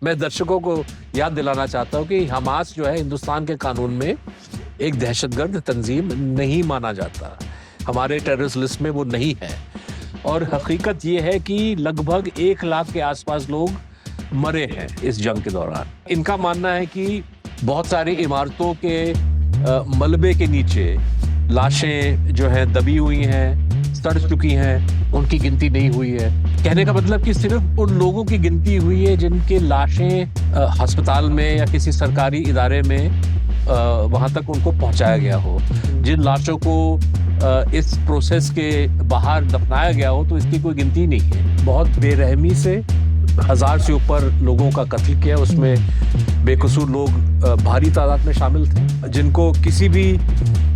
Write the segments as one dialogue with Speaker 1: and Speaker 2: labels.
Speaker 1: मैं दर्शकों को याद दिलाना चाहता हूँ कि हमास जो है हिंदुस्तान के कानून में एक दहशतगर्द तंजीम नहीं माना जाता, हमारे टेररिस्ट लिस्ट में वो नहीं है। और हकीकत ये है कि लगभग 1 लाख के आसपास लोग मरे हैं इस जंग के दौरान। इनका मानना है कि बहुत सारी इमारतों के मलबे के नीचे लाशें जो हैं दबी हुई हैं, सड़ चुकी हैं, उनकी गिनती नहीं हुई है। कहने का मतलब कि सिर्फ उन लोगों की गिनती हुई है जिनके लाशें अस्पताल में या किसी सरकारी इदारे में वहां तक उनको पहुंचाया गया हो। जिन लाशों को इस प्रोसेस के बाहर दफनाया गया हो तो इसकी कोई गिनती नहीं है। बहुत बेरहमी से 1000 से ऊपर लोगों का कत्ल किया, उसमें बेकसूर लोग भारी तादाद में शामिल थे, जिनको किसी भी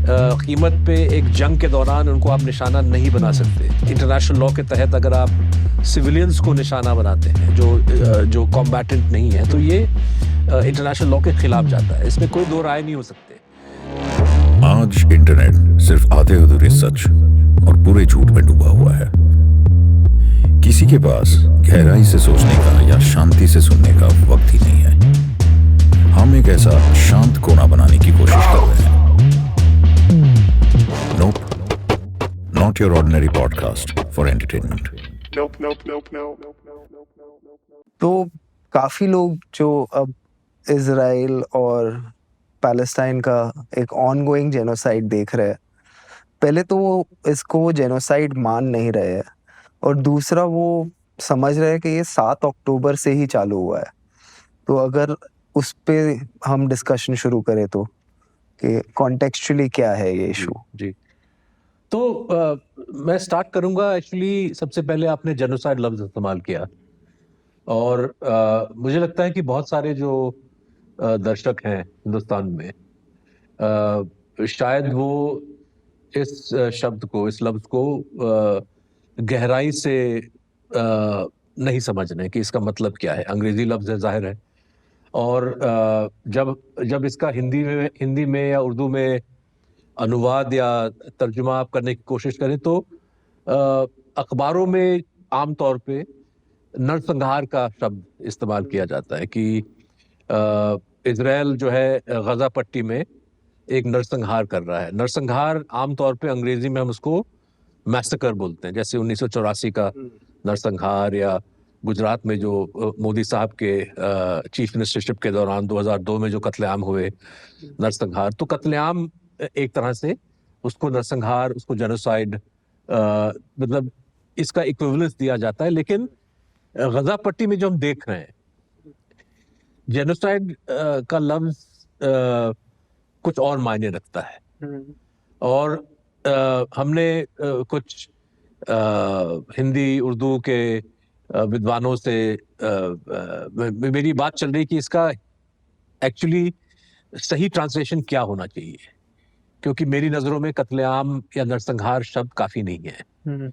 Speaker 1: कीमत पे एक जंग के दौरान उनको आप निशाना नहीं बना सकते। इंटरनेशनल लॉ के तहत अगर आप सिविलियंस को निशाना बनाते हैं जो कॉम्बैटेंट नहीं है तो ये इंटरनेशनल लॉ के खिलाफ जाता है, इसमें कोई दो राय नहीं हो सकते।
Speaker 2: आज इंटरनेट सिर्फ आधे अधूरे सच और पूरे झूठ में डूबा हुआ है। किसी के पास गहराई से सोचने का या शांति से सुनने का वक्त ही नहीं है। हम एक ऐसा शांत कोना बनाने की कोशिश कर रहे हैं। Nope, not your ordinary podcast for entertainment.
Speaker 3: Nope. तो काफी लोग जो अब इजराइल और पैलेस्टाइन का एक ऑनगोइंग जेनोसाइड देख रहे हैं, पहले तो वो इसको जेनोसाइड मान नहीं रहे हैं और दूसरा वो समझ रहे हैं कि ये 7 अक्टूबर से ही चालू हुआ है। तो अगर उस पे हम डिस्कशन शुरू करें तो कि कॉन्टेक्चुअली क्या है ये इशू।
Speaker 1: जी तो मैं स्टार्ट करूंगा। एक्चुअली सबसे पहले आपने जेनोसाइड लफ्ज इस्तेमाल किया और मुझे लगता है कि बहुत सारे जो दर्शक हैं हिंदुस्तान में शायद वो इस शब्द को, इस लफ्ज को गहराई से नहीं समझ रहे कि इसका मतलब क्या है। अंग्रेजी लफ्ज है, जाहिर है, और जब इसका हिंदी में या उर्दू में अनुवाद या तर्जुमा आप करने की कोशिश करें तो अखबारों में आमतौर पे नरसंहार का शब्द इस्तेमाल किया जाता है कि इजराइल जो है गजा पट्टी में एक नरसंहार कर रहा है। नरसंहार आमतौर पे अंग्रेजी में हम उसको मैसेकर बोलते हैं, जैसे 1984 का नरसंहार या गुजरात में जो मोदी साहब के चीफ मिनिस्टरशिप के दौरान 2002 में जो कत्लेआम हुए, नरसंहार। तो कत्लेआम एक तरह से उसको नरसंहार, उसको जेनोसाइड मतलब इसका इक्विवेलेंस दिया जाता है। लेकिन गजा पट्टी में जो हम देख रहे हैं, जेनोसाइड का लफ्ज कुछ और मायने रखता है। और हमने कुछ हिंदी उर्दू के विद्वानों से मेरी बात चल रही कि इसका एक्चुअली सही ट्रांसलेशन क्या होना चाहिए, क्योंकि मेरी नजरों में कत्लेआम या नरसंहार शब्द काफी नहीं है।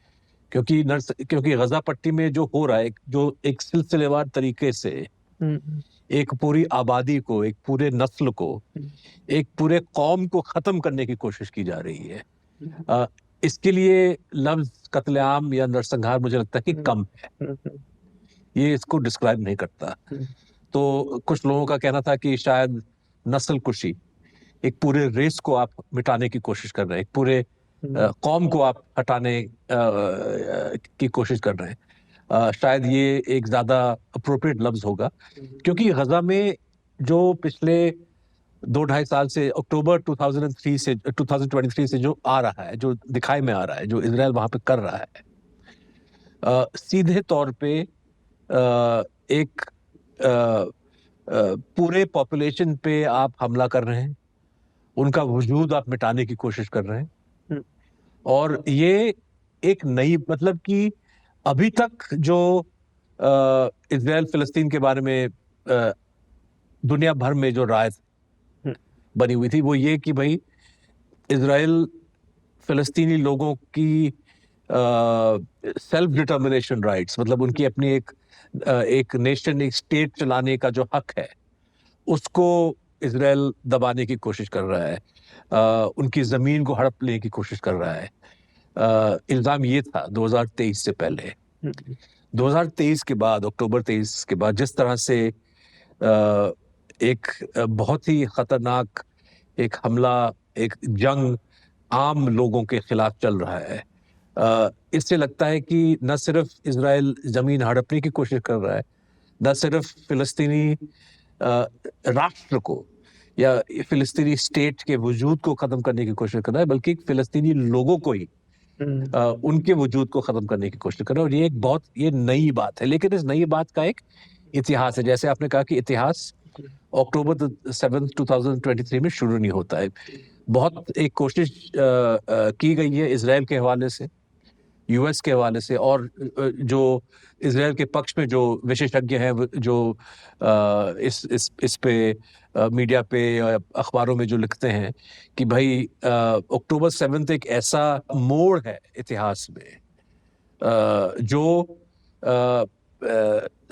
Speaker 1: क्योंकि गजा पट्टी में जो हो रहा है, जो एक सिलसिलेवार तरीके से एक पूरी आबादी को, एक पूरे नस्ल को, एक पूरे कौम को खत्म करने की कोशिश की जा रही है। इसके लिए लफ्ज कत्लेआम या नरसंहार मुझे लगता है कि कम है, ये इसको डिस्क्राइब नहीं करता। तो कुछ लोगों का कहना था कि शायद नस्ल कुशी, एक पूरे रेस को आप मिटाने की कोशिश कर रहे हैं, एक पूरे कौम को आप हटाने की कोशिश कर रहे हैं। शायद ये एक ज्यादा अप्रोप्रिएट लफ्ज होगा, क्योंकि गजा में जो पिछले 2-2.5 साल से, अक्टूबर 2023 से जो आ रहा है, जो दिखाई में आ रहा है, जो इजराइल वहां पे कर रहा है, सीधे तौर पे एक पूरे पॉपुलेशन पे आप हमला कर रहे हैं, उनका वजूद आप मिटाने की कोशिश कर रहे हैं। और ये एक नई, मतलब कि अभी तक जो इजराइल फिलिस्तीन के बारे में दुनिया भर में जो राय बनी हुई थी वो ये कि भाई इजराइल फिलिस्तीनी लोगों की सेल्फ डिटर्मिनेशन राइट्स, मतलब उनकी अपनी एक नेशन, एक स्टेट चलाने का जो हक है, उसको इजराइल दबाने की कोशिश कर रहा है, उनकी जमीन को हड़प लेने की कोशिश कर रहा है। इल्जाम ये था 2023 से पहले। 2023 के बाद, अक्टूबर 23 के बाद जिस तरह से एक बहुत ही खतरनाक एक हमला, एक जंग आम लोगों के खिलाफ चल रहा है। इससे लगता है कि न सिर्फ इजराइल जमीन हड़पने की कोशिश कर रहा है, न सिर्फ फिलिस्तीनी राष्ट्र को या फिलिस्तीनी स्टेट के वजूद को खत्म करने की कोशिश कर रहा है, बल्कि फिलिस्तीनी लोगों को ही उनके वजूद को खत्म करने की कोशिश कर रहा है। और ये एक बहुत ये नई बात है, लेकिन इस नई बात का एक इतिहास है। जैसे आपने कहा कि इतिहास अक्टूबर 7, 2023 में शुरू नहीं होता है। बहुत एक कोशिश की गई है इजराइल के हवाले से, यूएस के हवाले से, और जो इजराइल के पक्ष में जो विशेषज्ञ हैं, जो इस पे मीडिया पे अखबारों में जो लिखते हैं कि भाई अक्टूबर 7 एक ऐसा मोड़ है इतिहास में जो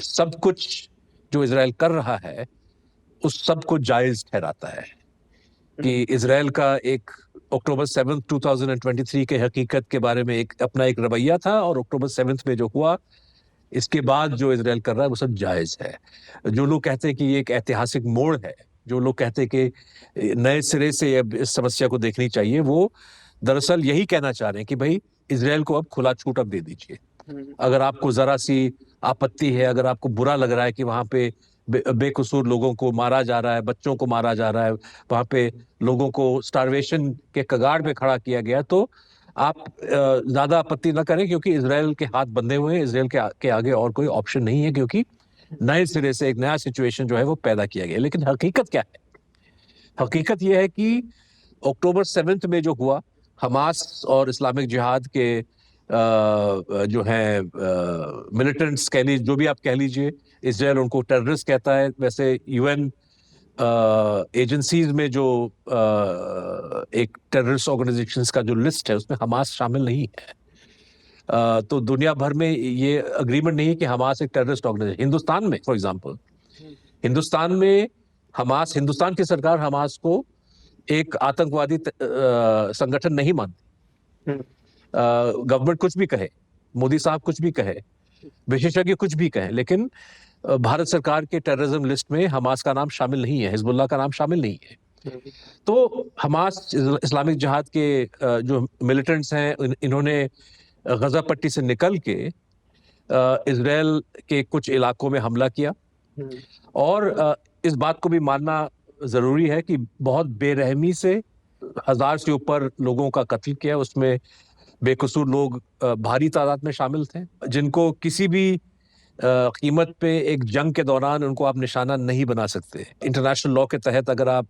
Speaker 1: सब कुछ जो इजराइल कर रहा है उस सब को जायज ठहराता है। कि इजराइल का एक अक्टूबर 7, 2023 के हकीकत के बारे में एक अपना एक रवैया था, और अक्टूबर 7 में जो हुआ इसके बाद जो इजराइल कर रहा है वो सब जायज है। जो लोग कहते हैं कि ये एक ऐतिहासिक मोड़ है, जो लोग कहते हैं कि नए सिरे से अब इस समस्या को देखनी चाहिए, वो दरअसल यही कहना चाह रहे हैं कि भाई इजराइल को अब खुला छूट अब दे दीजिए। अगर आपको जरा सी आपत्ति है, अगर आपको बुरा लग रहा है कि वहां पे बेकसूर लोगों को मारा जा रहा है, बच्चों को मारा जा रहा है, वहां पे लोगों को स्टारवेशन के कगार पे खड़ा किया गया, तो आप ज्यादा आपत्ति ना करें, क्योंकि इजराइल के हाथ बंधे हुए हैं। इजराइल के आगे और कोई ऑप्शन नहीं है, क्योंकि नए सिरे से एक नया सिचुएशन जो है वो पैदा किया गया। लेकिन हकीकत क्या है? हकीकत यह है कि अक्टूबर 7 में जो हुआ, हमास और इस्लामिक जिहाद के जो है मिलिटेंट्स कह लीजिए, जो भी आप कह लीजिए, इजराइल उनको टेररिस्ट कहता है। वैसे यूएन एजेंसीज में जो एक टेररिस्ट ऑर्गेनाइजेशंस का जो लिस्ट है उसमें हमास शामिल नहीं है। तो दुनिया भर में ये अग्रीमेंट नहीं है कि हमास एक टेररिस्ट ऑर्गेनाइजेशन। हिंदुस्तान में फॉर एग्जांपल, हिंदुस्तान में हमास, हिंदुस्तान की सरकार हमास को एक आतंकवादी संगठन नहीं मानती। गवर्नमेंट कुछ भी कहे, मोदी साहब कुछ भी कहे, विशेषज्ञ कुछ भी कहे, लेकिन भारत सरकार के टेररिज्म लिस्ट में हमास का नाम शामिल नहीं है, हिजबुल्लाह का नाम शामिल नहीं है। तो हमास, इस्लामिक जिहाद के जो मिलिटेंट्स हैं, इन्होंने गजा पट्टी से निकल के इजराइल के कुछ इलाकों में हमला किया। और इस बात को भी मानना जरूरी है कि बहुत बेरहमी से 1000 से ऊपर लोगों का कत्ल किया। उसमें बेकसूर लोग भारी तादाद में शामिल थे, जिनको किसी भी कीमत पे एक जंग के दौरान उनको आप निशाना नहीं बना सकते। इंटरनेशनल लॉ के तहत अगर आप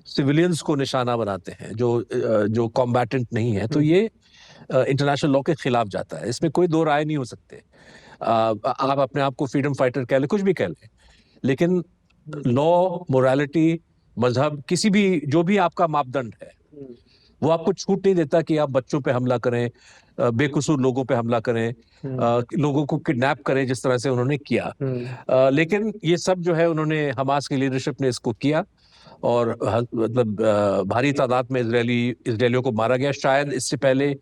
Speaker 1: सिविलियंस को निशाना बनाते हैं जो कॉम्बैटेंट नहीं है, तो ये इंटरनेशनल लॉ के खिलाफ जाता है। इसमें कोई दो राय नहीं हो सकते। आप अपने आप को फ्रीडम फाइटर कह लें, कुछ भी कह लें, लेकिन लॉ, मोरालिटी, मजहब, किसी भी जो भी आपका मापदंड है, वो आपको छूट नहीं देता कि आप बच्चों पे हमला करें, बेकसूर लोगों पे हमला करें, लोगों को किडनैप करें, जिस तरह से उन्होंने किया। लेकिन ये सब जो है उन्होंने, हमास की लीडरशिप ने इसको किया, और मतलब भारी तादाद में इजरायलियों को मारा गया। शायद इससे पहले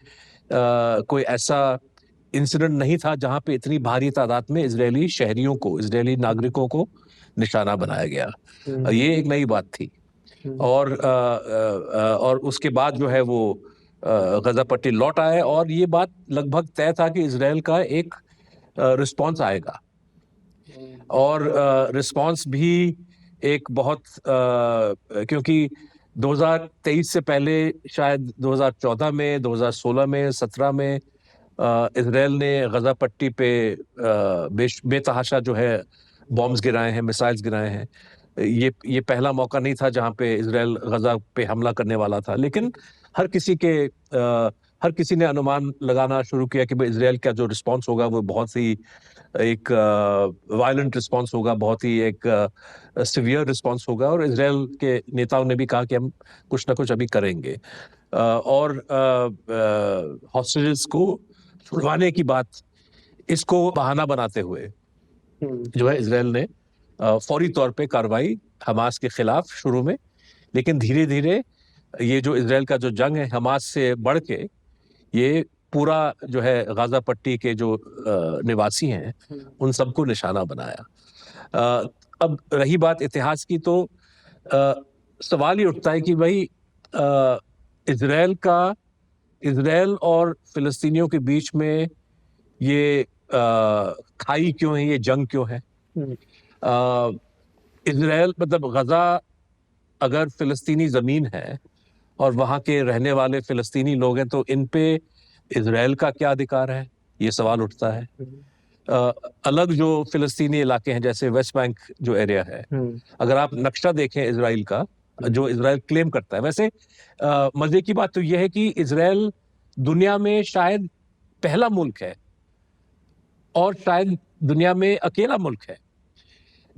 Speaker 1: कोई ऐसा इंसिडेंट नहीं था जहां पे इतनी भारी तादाद में इजरायली शहरियों को, इजरायली नागरिकों को निशाना बनाया गया। ये एक नई बात थी। और उसके बाद जो है वो गजा पट्टी लौट आए, और ये बात लगभग तय था कि इजराइल का एक रिस्पांस आएगा। और रिस्पांस भी एक बहुत क्योंकि 2023 से पहले शायद 2014 में, 2016 में, 17 में इजराइल ने गजा पट्टी पे बेतहाशा जो है बॉम्ब्स गिराए हैं, मिसाइल्स गिराए हैं। ये पहला मौका नहीं था जहां पे इजराइल गजा पे हमला करने वाला था। लेकिन हर किसी ने अनुमान लगाना शुरू किया कि इजराइल का जो रिस्पांस होगा वो बहुत ही एक वायलेंट रिस्पांस होगा, बहुत ही एक सिवियर रिस्पांस होगा। और इजराइल के नेताओं ने भी कहा कि हम कुछ ना कुछ अभी करेंगे। और हॉस्टेजेस को छुड़वाने की बात, इसको बहाना बनाते हुए जो है इजराइल ने फौरी तौर पे कार्रवाई हमास के खिलाफ शुरू में, लेकिन धीरे धीरे ये जो इजराइल का जो जंग है हमास से बढ़ के ये पूरा जो है गाजा पट्टी के जो निवासी हैं उन सबको निशाना बनाया। अब रही बात इतिहास की, तो सवाल ये उठता है कि भाई इजराइल और फिलिस्तीनियों के बीच में ये खाई क्यों है, ये जंग क्यों है? इजराइल मतलब गजा अगर फिलिस्तीनी जमीन है और वहां के रहने वाले फिलिस्तीनी लोग हैं, तो इन पे इजराइल का क्या अधिकार है, ये सवाल उठता है। अलग जो फिलिस्तीनी इलाके हैं जैसे वेस्ट बैंक जो एरिया है, अगर आप नक्शा देखें इजराइल का, जो इजराइल क्लेम करता है, वैसे मजे की बात तो यह है कि इजराइल दुनिया में शायद पहला मुल्क है और शायद दुनिया में अकेला मुल्क है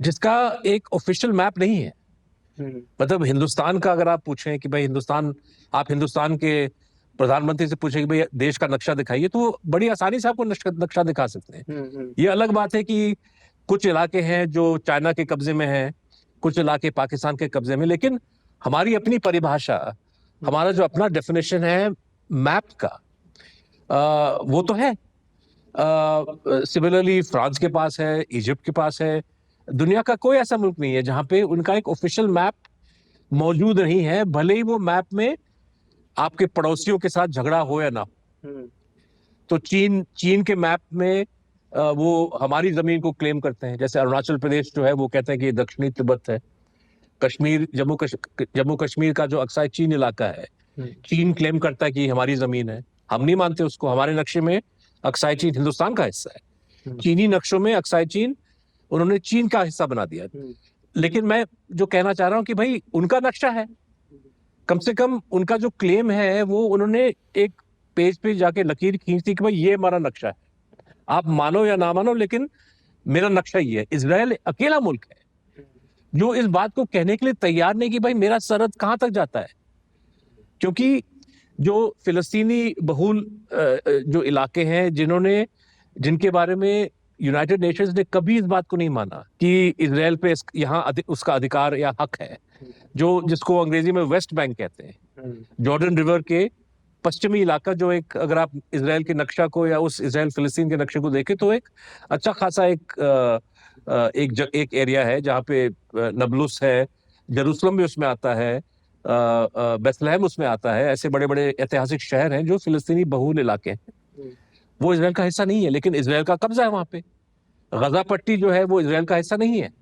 Speaker 1: जिसका एक ऑफिशियल मैप नहीं है। मतलब हिंदुस्तान का अगर आप पूछें कि भाई आप हिंदुस्तान के प्रधानमंत्री से पूछें कि भाई देश का नक्शा दिखाइए, तो बड़ी आसानी से आपको नक्शा दिखा सकते हैं। ये अलग बात है कि कुछ इलाके हैं जो चाइना के कब्जे में हैं, कुछ इलाके पाकिस्तान के कब्जे में, लेकिन हमारी अपनी परिभाषा, हमारा जो अपना डेफिनेशन है मैप का, वो तो है। सिमिलरली फ्रांस के पास है, इजिप्ट के पास है। दुनिया का कोई ऐसा मुल्क नहीं है जहां पे उनका एक ऑफिशियल मैप मौजूद नहीं है, भले ही वो मैप में आपके पड़ोसियों के साथ झगड़ा हो या ना हो। तो चीन के मैप में वो हमारी जमीन को क्लेम करते हैं। जैसे अरुणाचल प्रदेश जो है वो कहते हैं कि दक्षिणी तिब्बत है। कश्मीर, जम्मू कश्मीर का जो अक्साई चीन इलाका है, चीन क्लेम करता है कि हमारी जमीन है। हम नहीं मानते उसको। हमारे नक्शे में अक्साई चीन हिंदुस्तान का हिस्सा है। चीनी नक्शों में अक्साई चीन उन्होंने चीन का हिस्सा बना दिया। लेकिन मैं जो कहना चाह रहा हूं कि भाई उनका नक्शा है, कम से कम उनका जो क्लेम है वो उन्होंने एक पेज पे जाके लकीर खींच दी कि भाई ये हमारा नक्शा है, आप मानो या ना मानो, लेकिन मेरा नक्शा ही है। इजराइल अकेला मुल्क है जो इस बात को कहने के लिए तैयार नहीं कि भाई मेरा सरहद कहां तक जाता है। क्योंकि जो फिलिस्तीनी बहुल जो इलाके हैं, जिनके बारे में यूनाइटेड नेशंस ने कभी इस बात को नहीं माना कि इजराइल पे यहाँ उसका अधिकार या हक है, जिसको अंग्रेजी में वेस्ट बैंक कहते हैं, जॉर्डन रिवर के पश्चिमी इलाका, जो एक, अगर आप इजराइल के नक्शा को या उस इजराइल फिलिस्तीन के नक्शे को देखें तो एक अच्छा खासा एक एरिया है जहाँ पे नबलुस है, जेरूसलम भी उसमें आता है, बेथलेहम उसमें आता है। ऐसे बड़े बड़े ऐतिहासिक शहर हैं जो फिलिस्तीनी बहुल इलाके हैं। वो इजराइल का हिस्सा नहीं है, लेकिन इजराइल का कब्जा है वहां पे। गजा पट्टी जो है वो इजराइल का हिस्सा नहीं है।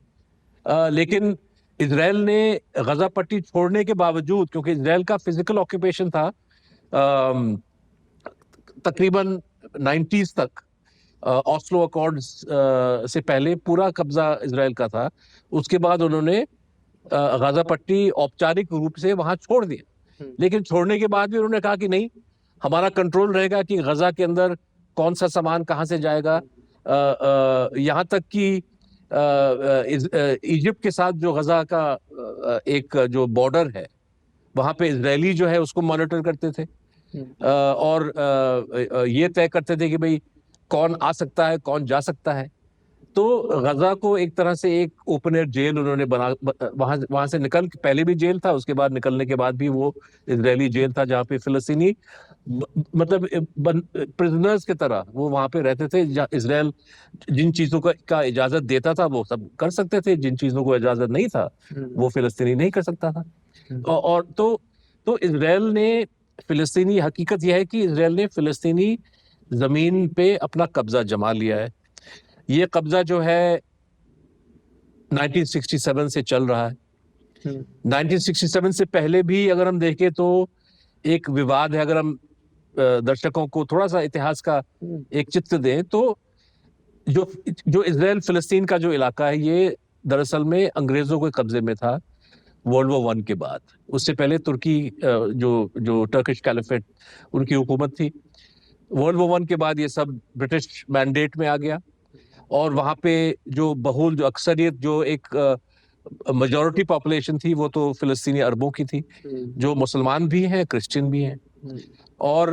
Speaker 1: लेकिन इजराइल ने गजा पट्टी छोड़ने के बावजूद, क्योंकि इजराइल का फिजिकल ऑक्यूपेशन था तकरीबन 90s तक, ऑस्लो अकॉर्ड्स से पहले पूरा कब्जा इजराइल का था। उसके बाद उन्होंने गजा पट्टी औपचारिक रूप से वहां छोड़ दिया। लेकिन छोड़ने के बाद भी उन्होंने कहा कि नहीं, हमारा कंट्रोल रहेगा कि गजा के अंदर कौन सा सामान कहां से जाएगा। यहाँ तक कि इजिप्ट के साथ जो गजा का एक जो बॉर्डर है, वहां पे इजरायली जो है उसको मॉनिटर करते थे और ये तय करते थे कि भाई कौन आ सकता है, कौन जा सकता है। तो गजा को एक तरह से एक ओपन एयर जेल उन्होंने वहां से निकल, पहले भी जेल था, उसके बाद निकलने के बाद भी वो इजरायली जेल था जहाँ पे फिलिस्तीनी मतलब प्रिजनर्स की तरह वो वहां पे रहते थे। इजराइल जिन चीजों का इजाजत देता था वो सब कर सकते थे, जिन चीजों को इजाजत नहीं था वो फिलिस्तीनी नहीं कर सकता था। और तो इजराइल ने फिलिस्तीनी, हकीकत यह है कि इजराइल ने फिलिस्तीनी जमीन पे अपना कब्जा जमा लिया है। ये कब्जा जो है 1967 से चल रहा है। 1967 से पहले भी अगर हम देखें तो एक विवाद है। अगर हम दर्शकों को थोड़ा सा इतिहास का एक चित्र दें तो जो इजराइल फिलिस्तीन का जो इलाका है ये दरअसल में अंग्रेजों के कब्जे में था वर्ल्ड वॉर 1 के बाद। उससे पहले तुर्की जो टर्किश कैलिफेट, उनकी हुकूमत थी। वर्ल्ड वॉर 1 के बाद ये सब ब्रिटिश मैंडेट में आ गया और वहां पे जो बहुल, जो अक्सरियत, जो एक मेजॉरिटी पॉपुलेशन थी वो तो फिलिस्तीनी अरबों की थी, जो मुसलमान भी हैं, क्रिश्चियन भी हैं। और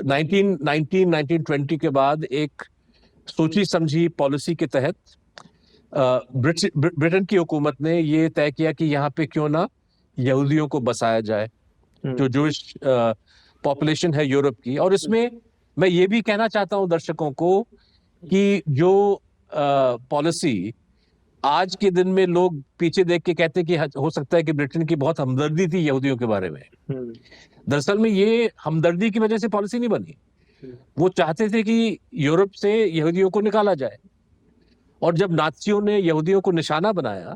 Speaker 1: 1920 के बाद एक सोची समझी पॉलिसी के तहत ब्रिटेन की हुकूमत ने ये तय किया कि यहाँ पे क्यों ना यहूदियों को बसाया जाए, जो जूइश पॉपुलेशन है यूरोप की। और इसमें मैं ये भी कहना चाहता हूँ दर्शकों को कि जो पॉलिसी आज के दिन में लोग पीछे देख के कहते हैं कि हो सकता है कि ब्रिटेन की बहुत हमदर्दी थी यहूदियों के बारे में। दरअसल में ये हमदर्दी की वजह से पॉलिसी नहीं बनी। वो चाहते थे कि यूरोप से यहूदियों को निकाला जाए, और जब नाज़ियों ने यहूदियों को निशाना बनाया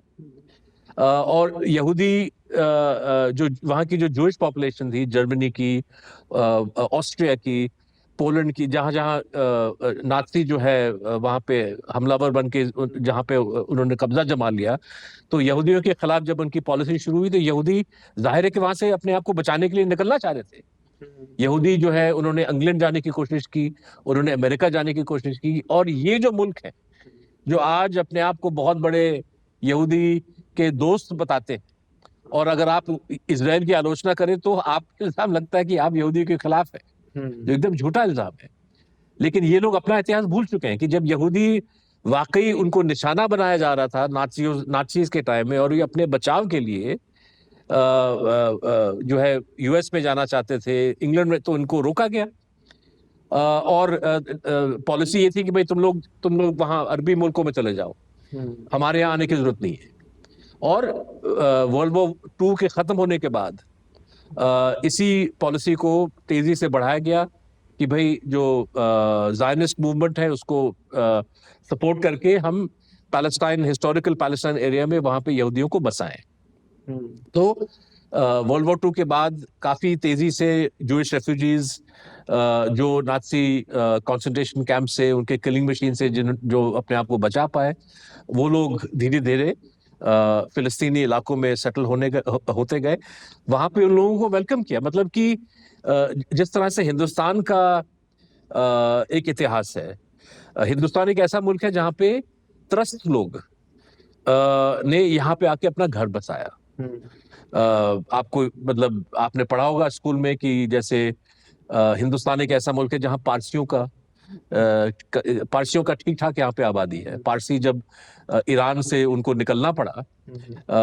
Speaker 1: और यहूदी जो वहाँ की जो जूइश पॉपुलेशन थी, जर्मनी की, ऑस्ट्रिया की, पोलैंड की, जहाँ जहाँ नाज़ी जो है वहाँ पे हमलावर बन के जहाँ पे उन्होंने कब्जा जमा लिया, तो यहूदियों के खिलाफ जब उनकी पॉलिसी शुरू हुई तो यहूदी जाहिर है कि वहाँ से अपने आप को बचाने के लिए निकलना चाह रहे थे। यहूदी जो है उन्होंने इंग्लैंड जाने की कोशिश की, उन्होंने अमेरिका जाने की कोशिश की, और ये जो मुल्क है जो आज अपने आप को बहुत बड़े यहूदी के दोस्त बताते हैं, और अगर आप इजराइल की आलोचना करें तो आपको इल्जाम लगता है कि आप यहूदी के खिलाफ है, जो एकदम झूठा इल्जाम है। लेकिन ये लोग अपना इतिहास भूल चुके हैं कि जब यहूदी वाकई उनको निशाना बनाया जा रहा था नाज़ीज़ के टाइम में, और ये अपने बचाव के लिए जो है यूएस में जाना चाहते थे, इंग्लैंड में, तो इनको रोका गया। और पॉलिसी ये थी कि भाई तुम लोग वहाँ अरबी मुल्कों में चले जाओ, हमारे यहाँ आने की जरूरत नहीं है। और वर्ल्ड वॉर 2 के खत्म होने के बाद इसी पॉलिसी को तेजी से बढ़ाया गया कि भाई जो ज़ायनिस्ट मूवमेंट है उसको सपोर्ट करके हम पैलेस्टाइन, हिस्टोरिकल पैलेस्टाइन एरिया में वहाँ पे यहूदियों को बसाएं। तो वर्ल्ड वॉर 2 के बाद काफ़ी तेज़ी से जूइश रेफ्यूजीज जो नाज़ी कंसंट्रेशन कैंप से, उनके किलिंग मशीन से जो अपने आप को बचा पाए, वो लोग धीरे धीरे फिलिस्तीनी इलाकों में सेटल होते गए। वहाँ पे उन लोगों को वेलकम किया। मतलब कि जिस तरह से हिंदुस्तान का एक इतिहास है, हिंदुस्तान एक ऐसा मुल्क है जहाँ पे त्रस्त लोग ने यहाँ पे आके अपना घर बसाया। आपको मतलब आपने पढ़ा होगा स्कूल में कि जैसे हिंदुस्तान एक ऐसा मुल्क है जहाँ पारसियों का ठीक ठाक यहाँ पे आबादी है। पारसी जब ईरान से उनको निकलना पड़ा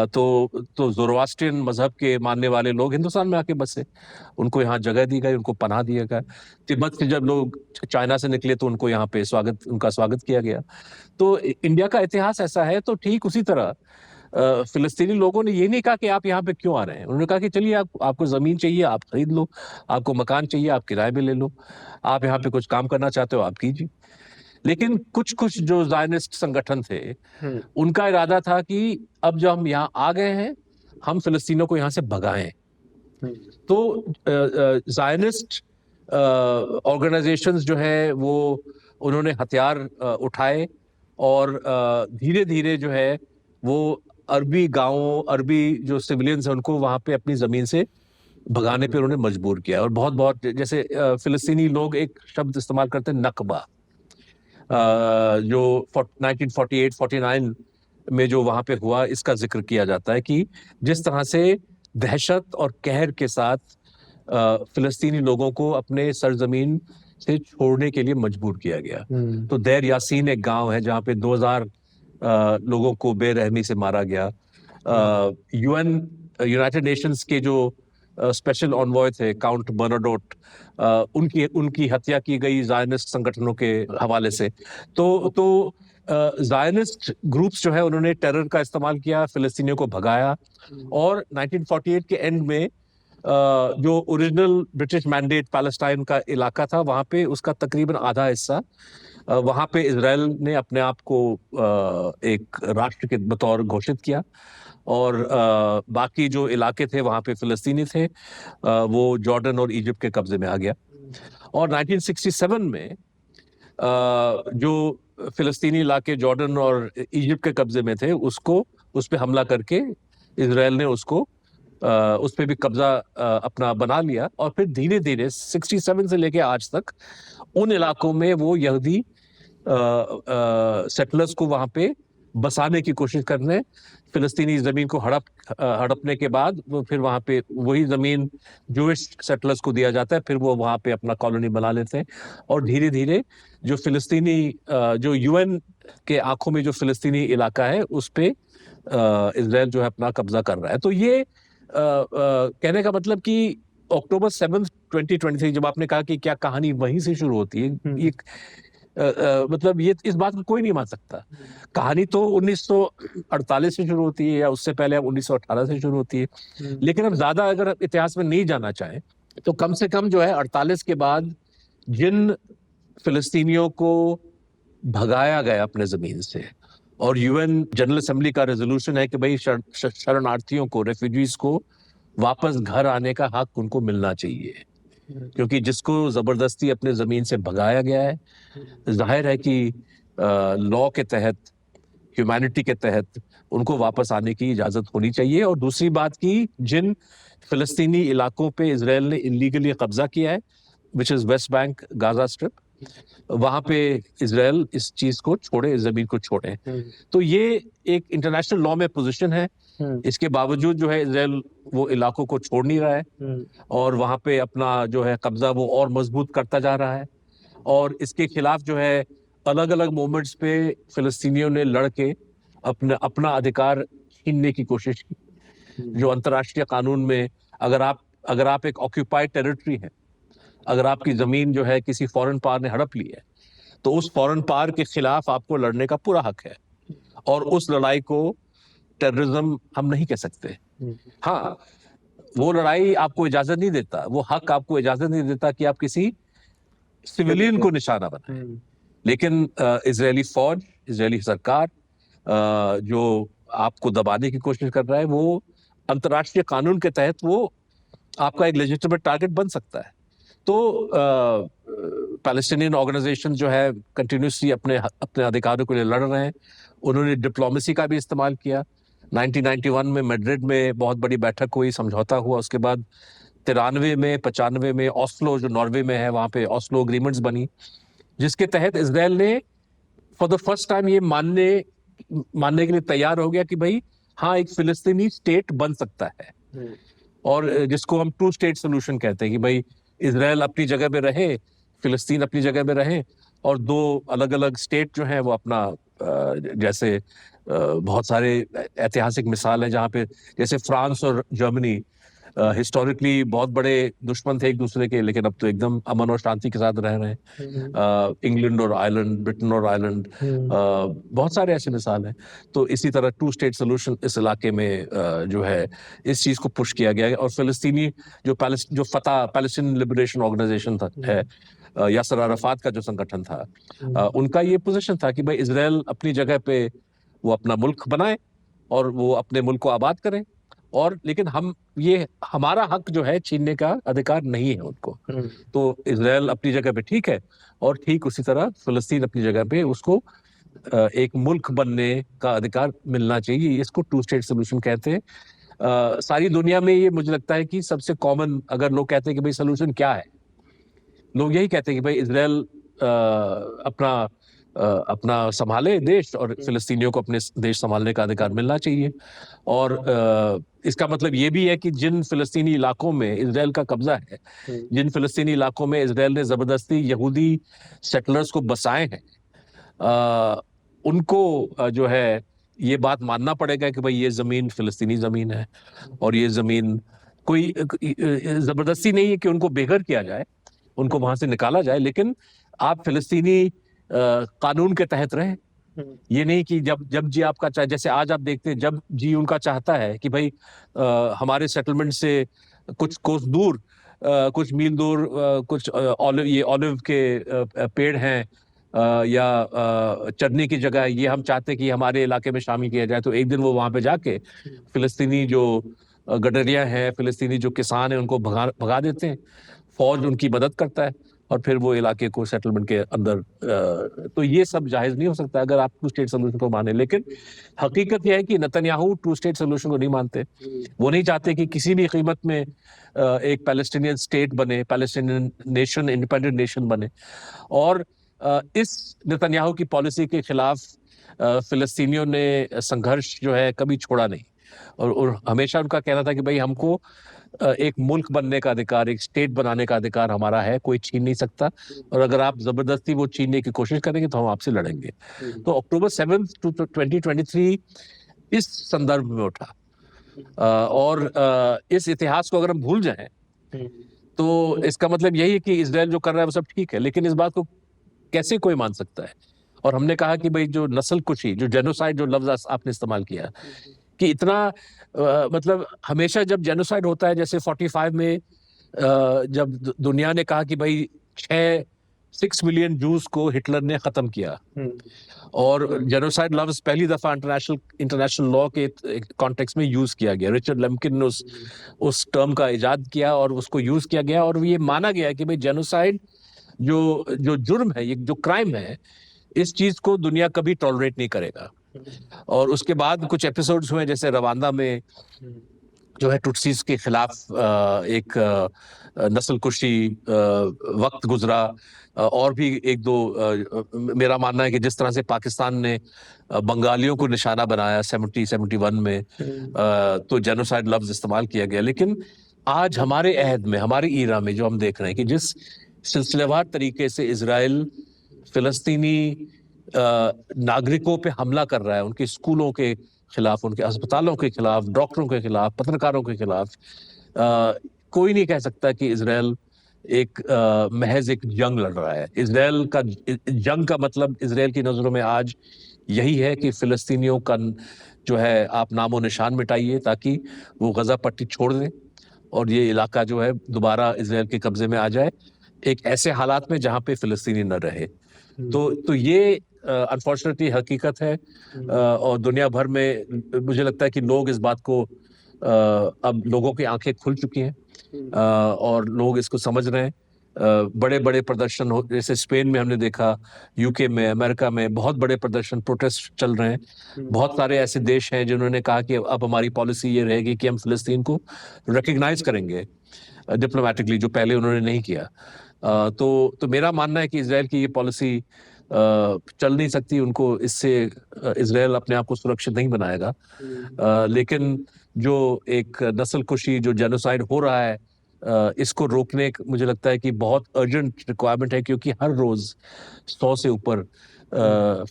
Speaker 1: तो ज़ोरोआस्ट्रियन मजहब के मानने वाले लोग हिंदुस्तान में आके बसे, उनको यहाँ जगह दी गई, उनको पनाह दिया गया। तिब्बत से जब लोग चाइना से निकले तो उनको यहाँ पे उनका स्वागत किया गया। तो इंडिया का इतिहास ऐसा है। तो ठीक उसी तरह फिलिस्तीनी लोगों ने ये नहीं कहा कि आप यहाँ पे क्यों आ रहे हैं। उन्होंने कहा कि चलिए आपको जमीन चाहिए आप खरीद लो, आपको मकान चाहिए आप किराए पे ले लो, आप यहाँ पे कुछ काम करना चाहते हो आप कीजिए। लेकिन कुछ जो ज़ायनिस्ट संगठन थे उनका इरादा था कि अब जब हम यहाँ आ गए हैं हम फिलिस्तीनों को यहाँ से भगाएं। तो ज़ायनिस्ट ऑर्गेनाइजेशंस जो है वो उन्होंने हथियार उठाए और धीरे धीरे जो है वो अरबी गांवों, अरबी जो सिविलियंस हैं उनको वहां पे अपनी जमीन से भगाने पे उन्होंने मजबूर किया। और बहुत जैसे फिलिस्तीनी लोग एक शब्द इस्तेमाल करते हैं नकबा, जो 1948-49 में जो वहां पे हुआ, इसका जिक्र किया जाता है कि जिस तरह से दहशत और कहर के साथ फिलिस्तीनी लोगों को अपने सरजमीन से छोड़ने के लिए मजबूर किया गया। तो देर यासीन एक गांव है जहाँ पे 2000 लोगों को बेरहमी से मारा गया। यूनाइटेड नेशंस के जो स्पेशल ऑनवॉय थे काउंट बर्नाडोट, उनकी हत्या की गई ज़ायनिस्ट संगठनों के हवाले से। तो ज़ायनिस्ट ग्रुप्स जो है उन्होंने टेरर का इस्तेमाल किया, फिलिस्तीनियों को भगाया। और 1948 के एंड में जो ओरिजिनल ब्रिटिश मैंडेट पैलेस्टाइन का इलाका था वहाँ पे उसका तकरीबन आधा हिस्सा वहाँ पे इजराइल ने अपने आप को एक राष्ट्र के बतौर घोषित किया, और बाकी जो इलाके थे वहाँ पे फिलिस्तीनी थे वो जॉर्डन और इजिप्ट के कब्जे में आ गया। और 1967 में जो फिलिस्तीनी इलाके जॉर्डन और इजिप्ट के कब्जे में थे उस पे हमला करके इजराइल ने उस पे भी कब्जा अपना बना लिया। और फिर धीरे धीरे 67 से लेके आज तक उन इलाकों में वो यहूदी सेटलर्स को वहां पे बसाने की कोशिश करने, फिलिस्तीनी जमीन को हड़पने के बाद वो फिर वहां पे वही जमीन जूइश सेटलर्स को दिया जाता है, फिर वो वहां पे अपना कॉलोनी बना लेते हैं। और धीरे धीरे जो फिलिस्तीनी जो यूएन के आंखों में जो फिलिस्तीनी इलाका है उस पे इजराइल जो है अपना कब्जा कर रहा है। तो ये कहने का मतलब कि अक्टूबर 7, 2023 जब आपने कहा कि क्या कहानी वहीं से शुरू होती है, मतलब ये इस बात को कोई नहीं मान सकता। कहानी तो 1948 से शुरू होती है या उससे पहले अब 1918 से शुरू होती है। लेकिन अब ज्यादा अगर इतिहास में नहीं जाना चाहें तो कम से कम जो है 48 के बाद जिन फिलिस्तीनियों को भगाया गया अपने जमीन से, और यूएन जनरल असेंबली का रेजोल्यूशन है कि भाई शरणार्थियों को, रेफ्यूजीज को वापस घर आने का हक उनको मिलना चाहिए, क्योंकि जिसको जबरदस्ती अपने जमीन से भगाया गया है, जाहिर है कि लॉ के तहत, ह्यूमैनिटी के तहत उनको वापस आने की इजाजत होनी चाहिए। और दूसरी बात की, जिन फिलिस्तीनी इलाकों पे इजराइल ने इलीगली कब्जा किया है, which is West Bank, Gaza strip, वहां पे इजराइल इस चीज को छोड़े, इस जमीन को छोड़े। तो ये एक इंटरनेशनल लॉ में पोजीशन है। इसके बावजूद जो है इजराइल वो इलाकों को छोड़ नहीं रहा है और वहां पे अपना जो है कब्जा वो और मजबूत करता जा रहा है। और इसके खिलाफ जो है अलग अलग मोमेंट्स पे फिलिस्तीनियों ने लड़के अपना अधिकार छीनने की कोशिश की। जो अंतर्राष्ट्रीय कानून में अगर आप एक ऑक्यूपाइड टेरिटरी है, अगर आपकी जमीन जो है किसी फॉरेन पावर ने हड़प ली है, तो उस फॉरेन पावर के खिलाफ आपको लड़ने का पूरा हक है। और उस लड़ाई को टेररिज्म हम नहीं कह सकते। हाँ, वो लड़ाई आपको इजाजत नहीं देता, वो हक आपको इजाजत नहीं देता कि आप किसी सिविलियन को निशाना बनाएं। लेकिन इजरायली फौज, इजरायली सरकार जो आपको दबाने की कोशिश कर रहा है, वो अंतर्राष्ट्रीय कानून के तहत वो आपका एक लेजिटिमेट टारगेट बन सकता है। तो पैलेस्टीनियन ऑर्गेनाइजेशन जो है कंटिन्यूसली अपने अधिकारों के लिए लड़ रहे हैं। उन्होंने डिप्लोमेसी का भी इस्तेमाल किया। 1991 में मैड्रिड में बहुत बड़ी बैठक हुई, समझौता हुआ। उसके बाद 93 में, 95 में ऑस्लो जो नॉर्वे में है, वहां पे ऑस्लो एग्रीमेंट्स बनी, जिसके तहत इजराइल ने फॉर द फर्स्ट टाइम ये मानने के लिए तैयार हो गया कि भाई हाँ, एक फिलिस्तीनी स्टेट बन सकता है। और जिसको हम टू स्टेट सोल्यूशन कहते हैं कि भाई इजराइल अपनी जगह पे रहे, फिलिस्तीन अपनी जगह पे रहे, और दो अलग अलग स्टेट जो है वो अपना जैसे बहुत सारे ऐतिहासिक मिसाल हैं जहाँ पे जैसे फ्रांस और जर्मनी हिस्टोरिकली बहुत बड़े दुश्मन थे एक दूसरे के, लेकिन अब तो एकदम अमन और शांति के साथ रह रहे हैं। इंग्लैंड और आयरलैंड, ब्रिटेन और आयरलैंड, बहुत सारे ऐसे मिसाल हैं। तो इसी तरह टू स्टेट सोल्यूशन इस इलाके में जो है इस चीज को पुश किया गया है। और फिलिस्तीनी जो फतह, पैलेस्टीन लिबरेशन ऑर्गेनाइजेशन है, यासर अराफात का जो संगठन था, उनका ये पोजीशन था कि भाई इजराइल अपनी जगह पे वो अपना मुल्क बनाए और वो अपने मुल्क को आबाद करें, और लेकिन हमारा हक जो है छीनने का अधिकार नहीं है उनको। तो इजराइल अपनी जगह पे ठीक है, और ठीक उसी तरह फिलिस्तीन अपनी जगह पे उसको एक मुल्क बनने का अधिकार मिलना चाहिए। इसको टू स्टेट सोल्यूशन कहते हैं। सारी दुनिया में ये मुझे लगता है कि सबसे कॉमन, अगर लोग कहते हैं कि भाई सोल्यूशन क्या है, लोग यही कहते हैं कि भाई इजराइल अपना संभाले देश और फिलिस्तीनियों को अपने देश संभालने का अधिकार मिलना चाहिए। और इसका मतलब ये भी है कि जिन फिलिस्तीनी इलाकों में इजराइल का कब्जा है, जिन फिलिस्तीनी इलाकों में इजराइल ने जबरदस्ती यहूदी सेटलर्स को बसाए हैं, उनको जो है ये बात मानना पड़ेगा कि भाई ये जमीन फिलिस्तीनी जमीन है, और ये जमीन कोई जबरदस्ती नहीं है कि उनको बेघर किया जाए, उनको वहां से निकाला जाए, लेकिन आप फिलिस्तीनी कानून के तहत रहे। ये नहीं कि जब जी आपका चाहे, जैसे आज आप देखते हैं जब जी उनका चाहता है कि भाई हमारे सेटलमेंट से कुछ कोस दूर, कुछ मील दूर, कुछ ऑलिव के पेड़ हैं या चटनी की जगह, ये हम चाहते हैं कि हमारे इलाके में शामिल किया जाए, तो एक दिन वो वहां पे जाके फिलिस्तीनी जो गडरिया हैं, फिलिस्तीनी जो किसान हैं, उनको भगा देते हैं। फौज उनकी मदद करता है और फिर वो इलाके को सेटलमेंट के अंदर, तो ये सब जायज नहीं हो सकता अगर आप टू स्टेट सोल्यूशन को माने। लेकिन हकीकत यह है कि नेतन्याहू टू स्टेट सोल्यूशन को नहीं मानते। वो नहीं चाहते कि किसी भी कीमत में एक पैलेस्टीनियन स्टेट बने, पैलेस्टीनियन नेशन, इंडिपेंडेंट नेशन बने। और इस नेतन्याहू की पॉलिसी के खिलाफ फिलिस्तीनियों ने संघर्ष जो है कभी छोड़ा नहीं, और हमेशा उनका कहना था कि भाई हमको एक मुल्क बनने का अधिकार, एक स्टेट बनाने का अधिकार हमारा है, कोई छीन नहीं सकता, और अगर आप जबरदस्ती वो छीनने की कोशिश करेंगे तो हम आपसे लड़ेंगे। तो अक्टूबर 7 2023 इस संदर्भ में उठा, और इस इतिहास को अगर हम भूल जाएं तो इसका मतलब यही है कि इजराइल जो कर रहा है वो सब ठीक है। लेकिन इस बात को कैसे कोई मान सकता है? और हमने कहा कि भाई जो नस्ल कुशी, जो जेनोसाइड, जो लफ्ज आपने इस्तेमाल किया, कि इतना मतलब हमेशा जब जेनोसाइड होता है, जैसे 45 में जब दुनिया ने कहा कि भाई 6 मिलियन जूस को हिटलर ने खत्म किया, और जेनोसाइड लफ्ज पहली दफा इंटरनेशनल लॉ के कॉन्टेक्स्ट में यूज किया गया। रिचर्ड लेम्किन ने उस टर्म का इजाद किया और उसको यूज किया गया, और ये माना गया कि भाई जेनोसाइड जो जो जुर्म है, ये जो क्राइम है, इस चीज को दुनिया कभी टॉलरेट नहीं करेगा। और उसके बाद कुछ एपिसोड्स हुए, जैसे रवांडा में जो है टुट्सीज के खिलाफ एक नस्ल कुशी वक्त गुजरा, और भी एक दो मेरा मानना है कि जिस तरह से पाकिस्तान ने बंगालियों को निशाना बनाया 71 में, तो जेनोसाइड लफ्ज इस्तेमाल किया गया। लेकिन आज हमारे अहद में, हमारी ईरा में जो हम देख रहे हैं कि जिस सिलसिलेवार तरीके से इजराइल फिलिस्तीनी नागरिकों पे हमला कर रहा है, उनके स्कूलों के खिलाफ, उनके अस्पतालों के खिलाफ, डॉक्टरों के खिलाफ, पत्रकारों के खिलाफ, कोई नहीं कह सकता कि इजराइल एक महज एक जंग लड़ रहा है। इजराइल का जंग का मतलब इजराइल की नजरों में आज यही है कि फिलिस्तीनियों का जो है आप नामो निशान मिटाइए, ताकि वो गजा पट्टी छोड़ दें और ये इलाका जो है दोबारा इजराइल के कब्जे में आ जाए, एक ऐसे हालात में जहां पे फिलिस्तीनी न रहे। तो ये अनफॉर्चुनेटली हकीकत है, और दुनिया भर में मुझे लगता है कि लोग इस बात को अब लोगों की आंखें खुल चुकी हैं, और लोग इसको समझ रहे हैं। बड़े बड़े प्रदर्शन हो, जैसे स्पेन में हमने देखा, यूके में, अमेरिका में बहुत बड़े प्रदर्शन, प्रोटेस्ट चल रहे हैं। बहुत सारे ऐसे देश हैं जिन्होंने कहा कि अब हमारी पॉलिसी ये रहेगी कि हम फिलिस्तीन को रिकग्नाइज करेंगे डिप्लोमेटिकली, जो पहले उन्होंने नहीं किया। तो मेरा मानना है कि इजराइल की ये पॉलिसी चल नहीं सकती, उनको इससे इजराइल अपने आप को सुरक्षित नहीं बनाएगा। लेकिन जो एक नस्ल कुशी, जो जेनोसाइड हो रहा है, इसको रोकने मुझे लगता है कि बहुत अर्जेंट रिक्वायरमेंट है, क्योंकि हर रोज 100 से ऊपर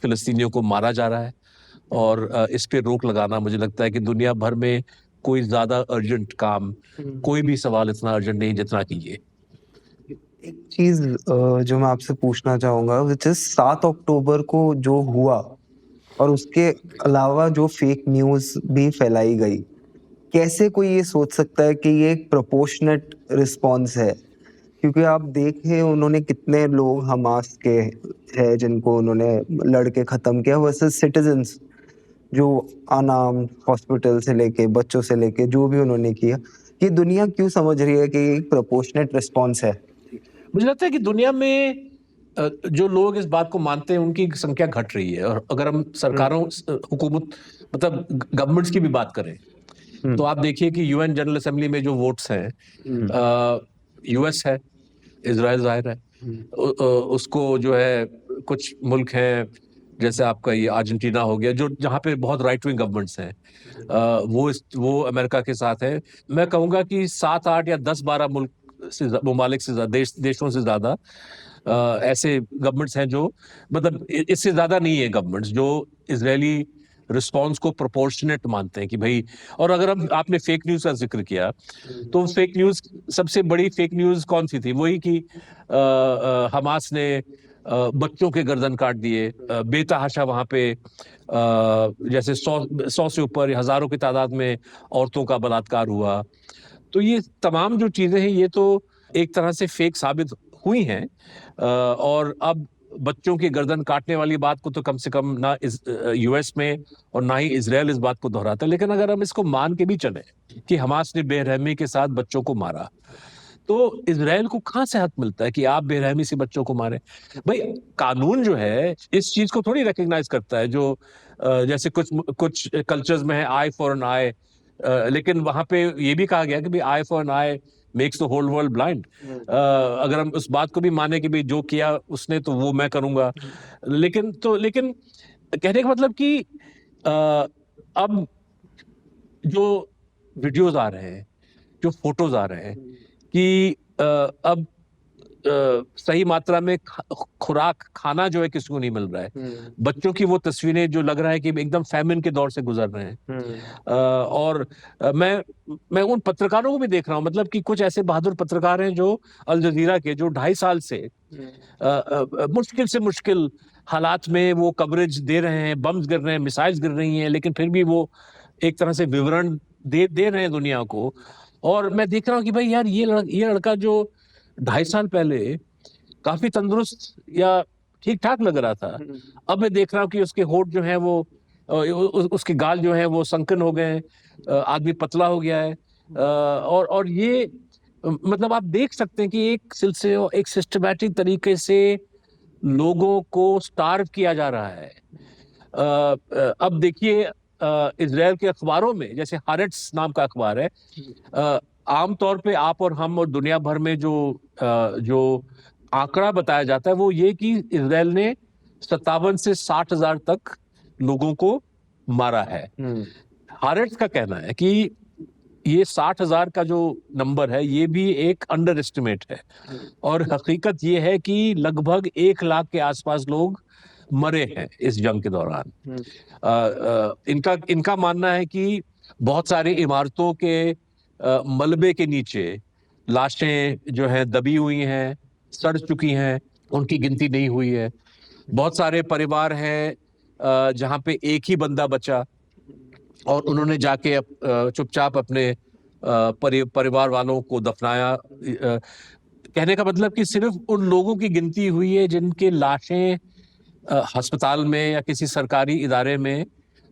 Speaker 1: फिलिस्तीनियों को मारा जा रहा है, और इस पे रोक लगाना मुझे लगता है कि दुनिया भर में कोई ज्यादा अर्जेंट काम, कोई भी सवाल इतना अर्जेंट नहीं जितना कि ये।
Speaker 3: एक चीज जो मैं आपसे पूछना चाहूंगा, विच इज 7 अक्टूबर को जो हुआ और उसके अलावा जो फेक न्यूज भी फैलाई गई, कैसे कोई ये सोच सकता है कि ये एक प्रोपोर्शनेट रिस्पॉन्स है? क्योंकि आप देखें उन्होंने कितने लोग हमास के हैं जिनको उन्होंने लड़के खत्म किया, वर्सेस सिटीजन्स जो अनार्म्ड, हॉस्पिटल से लेके बच्चों से लेके जो भी उन्होंने किया। ये दुनिया क्यों समझ रही है कि ये एक प्रोपोर्शनेट रिस्पॉन्स है?
Speaker 1: मुझे लगता है कि दुनिया में जो लोग इस बात को मानते हैं उनकी संख्या घट रही है। और अगर हम सरकारों, हुकूमत, मतलब गवर्नमेंट्स की भी बात करें, तो आप देखिए कि यूएन जनरल असेंबली में जो वोट्स हैं, यूएस है, इजराइल जाहिर है, उसको जो है कुछ मुल्क हैं जैसे आपका ये अर्जेंटीना हो गया, जो जहाँ पे बहुत राइट विंग गवर्नमेंट्स हैं, वो अमेरिका के साथ है। मैं कहूँगा कि 7, 8 या 10, 12 ममालिक से देशों से ज्यादा ऐसे गवर्नमेंट्स हैं जो, मतलब इससे ज्यादा नहीं है गवर्नमेंट्स जो इजरायली रिस्पांस को प्रोपोर्शनेट मानते हैं कि भाई। और अगर हम, आपने फेक न्यूज का जिक्र किया, तो फेक न्यूज, सबसे बड़ी फेक न्यूज कौन सी थी? वही कि हमास ने बच्चों के गर्दन काट दिए, बेतहाशा वहां पे जैसे 100 से ऊपर, हजारों की तादाद में औरतों का बलात्कार हुआ। तो ये तमाम जो चीजें हैं, ये तो एक तरह से फेक साबित हुई हैं। और अब बच्चों की गर्दन काटने वाली बात को तो कम से कम ना यूएस में और ना ही इजराइल इस बात को दोहराता है। लेकिन अगर हम इसको मान के भी चले कि हमास ने बेरहमी के साथ बच्चों को मारा, तो इजराइल को कहां से हक मिलता है कि आप बेरहमी से बच्चों को मारें? भाई कानून जो है इस चीज को थोड़ी रिकग्नाइज करता है, जो जैसे कुछ कल्चर्स में है आई फॉर एन आई, लेकिन वहां पे ये भी कहा गया कि भाई I for an I makes the whole world blind. अगर हम उस बात को भी माने कि भाई जो किया उसने तो वो मैं करूंगा, लेकिन कहने का मतलब कि अब जो वीडियोस आ रहे हैं, जो फोटोज आ रहे हैं, कि अब सही मात्रा में खुराक खाना जो है किसी को नहीं मिल रहा है। बच्चों की वो तस्वीरें जो लग रहा है कि एकदम फैमिन के दौर से गुजर रहे हैं। और मैं उन पत्रकारों को भी देख रहा हूँ, मतलब कि कुछ ऐसे बहादुर पत्रकार हैं जो अल जजीरा के, जो 2.5 साल से मुश्किल से मुश्किल हालात में वो कवरेज दे रहे हैं, बम्स गिर रहे हैं, मिसाइल्स गिर रही हैं, लेकिन फिर भी वो एक तरह से विवरण दे रहे हैं दुनिया को। और मैं देख रहा हूँ कि भाई यार, ये लड़का जो 2.5 साल पहले काफी तंदुरुस्त या ठीक ठाक लग रहा था, अब मैं देख रहा हूँ कि उसके होंठ जो हैं वो उसके गाल जो हैं वो संकन हो गए, आदमी पतला हो गया है। और ये मतलब आप देख सकते हैं कि एक सिस्टमैटिक तरीके से लोगों को स्टार्व किया जा रहा है। अब देखिए, इजराइल के अखबारों में, जैसे हारेट्स नाम का अखबार है, आमतौर पे आप और हम और दुनिया भर में जो आंकड़ा बताया जाता है वो ये कि इजराइल ने 57 से 60 हजार तक लोगों को मारा है। हारेट्स का कहना है कि ये 60 हजार का जो नंबर है ये भी एक अंडर एस्टिमेट है, और हकीकत ये है कि लगभग 1 लाख के आसपास लोग मरे हैं इस जंग के दौरान। इनका मानना है कि बहुत सारी इमारतों के मलबे के नीचे लाशें जो हैं दबी हुई हैं, सड़ चुकी हैं, उनकी गिनती नहीं हुई है। बहुत सारे परिवार हैं जहां पे एक ही बंदा बचा और उन्होंने जाके चुपचाप अपने परिवार वालों को दफनाया। कहने का मतलब कि सिर्फ उन लोगों की गिनती हुई है जिनके लाशें अस्पताल में या किसी सरकारी इदारे में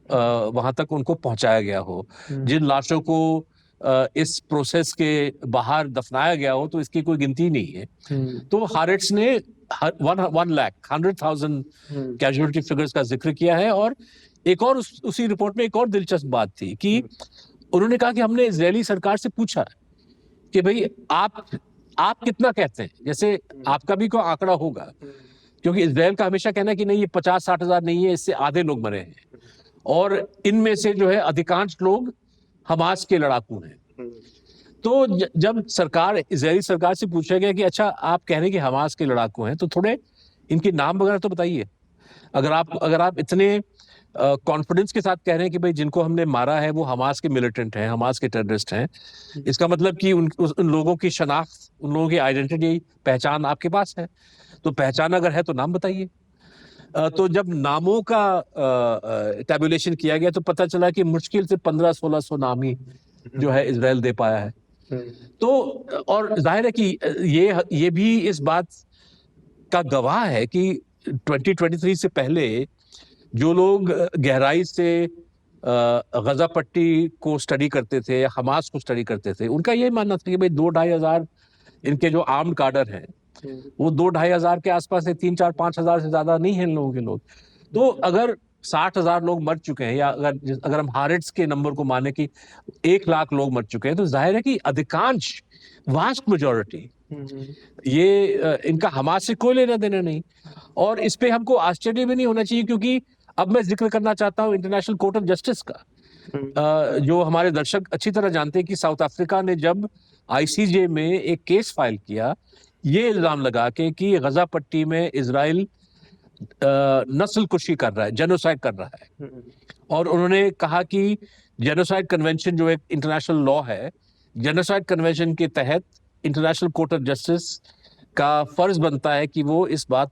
Speaker 1: वहां तक उनको पहुंचाया गया हो। जिन लाशों को इस प्रोसेस के बाहर दफनाया गया हो तो इसकी कोई गिनती नहीं है। तो हारेट्स ने 100,000 कैजुअलिटी फिगर्स का जिक्र किया है। और एक और उसी रिपोर्ट में एक और दिलचस्प बात थी कि उन्होंने कहा कि हमने इजरायली सरकार से पूछा कि भाई आप कितना कहते हैं, जैसे आपका भी कोई आंकड़ा होगा, क्योंकि इजराइल का हमेशा कहना है कि नहीं, ये 50-60 हजार नहीं है, इससे आधे लोग मरे हैं और इनमें से जो है अधिकांश लोग हमास के लड़ाकू हैं। तो जब इजरायली सरकार से पूछा गया कि अच्छा, आप कह रहे हैं कि हमास के लड़ाकू हैं, तो थोड़े इनके नाम वगैरह तो बताइए। अगर आप इतने कॉन्फिडेंस के साथ कह रहे हैं कि भाई जिनको हमने मारा है वो हमास के मिलिटेंट हैं, हमास के टेररिस्ट हैं, इसका मतलब कि उन लोगों की शनाख्त, उन लोगों की आइडेंटिटी, पहचान आपके पास है। तो पहचान अगर है तो नाम बताइए। तो जब नामों का टैबुलेशन किया गया तो पता चला कि मुश्किल से 1500-1600 नाम ही जो है इजराइल दे पाया है। तो और जाहिर है कि ये भी इस बात का गवाह है कि 2023 से पहले जो लोग गहराई से गजा पट्टी को स्टडी करते थे या हमास को स्टडी करते थे, उनका यही मानना था कि भाई 2-2.5 हजार इनके जो आर्म्ड काडर हैं वो 2-2.5 हजार के आसपास है, 3-4-5 हजार से ज्यादा नहीं है इन लोगों के लोग। तो अगर 60 हजार लोग मर चुके हैं, या अगर हम हारेट्स के नंबर को माने कि 1 लाख लोग मर चुके हैं, तो जाहिर है कि अधिकांश, वास्ट मेजॉरिटी, ये इनका हमास से कोई लेना देना नहीं। और इस पे हमको आश्चर्य भी नहीं होना चाहिए, क्योंकि अब मैं जिक्र करना चाहता हूँ इंटरनेशनल कोर्ट ऑफ जस्टिस का, जो हमारे दर्शक अच्छी तरह जानते हैं कि साउथ अफ्रीका ने जब आईसीजे में एक केस फाइल किया ये इल्जाम लगा के कि गजा पट्टी में इजराइल नस्ल कुशी कर रहा है, जेनोसाइड कर रहा है। और उन्होंने कहा कि जेनोसाइड कन्वेंशन जो एक इंटरनेशनल लॉ है, जेनोसाइड कन्वेंशन के तहत इंटरनेशनल कोर्ट ऑफ जस्टिस का फर्ज बनता है कि वो इस बात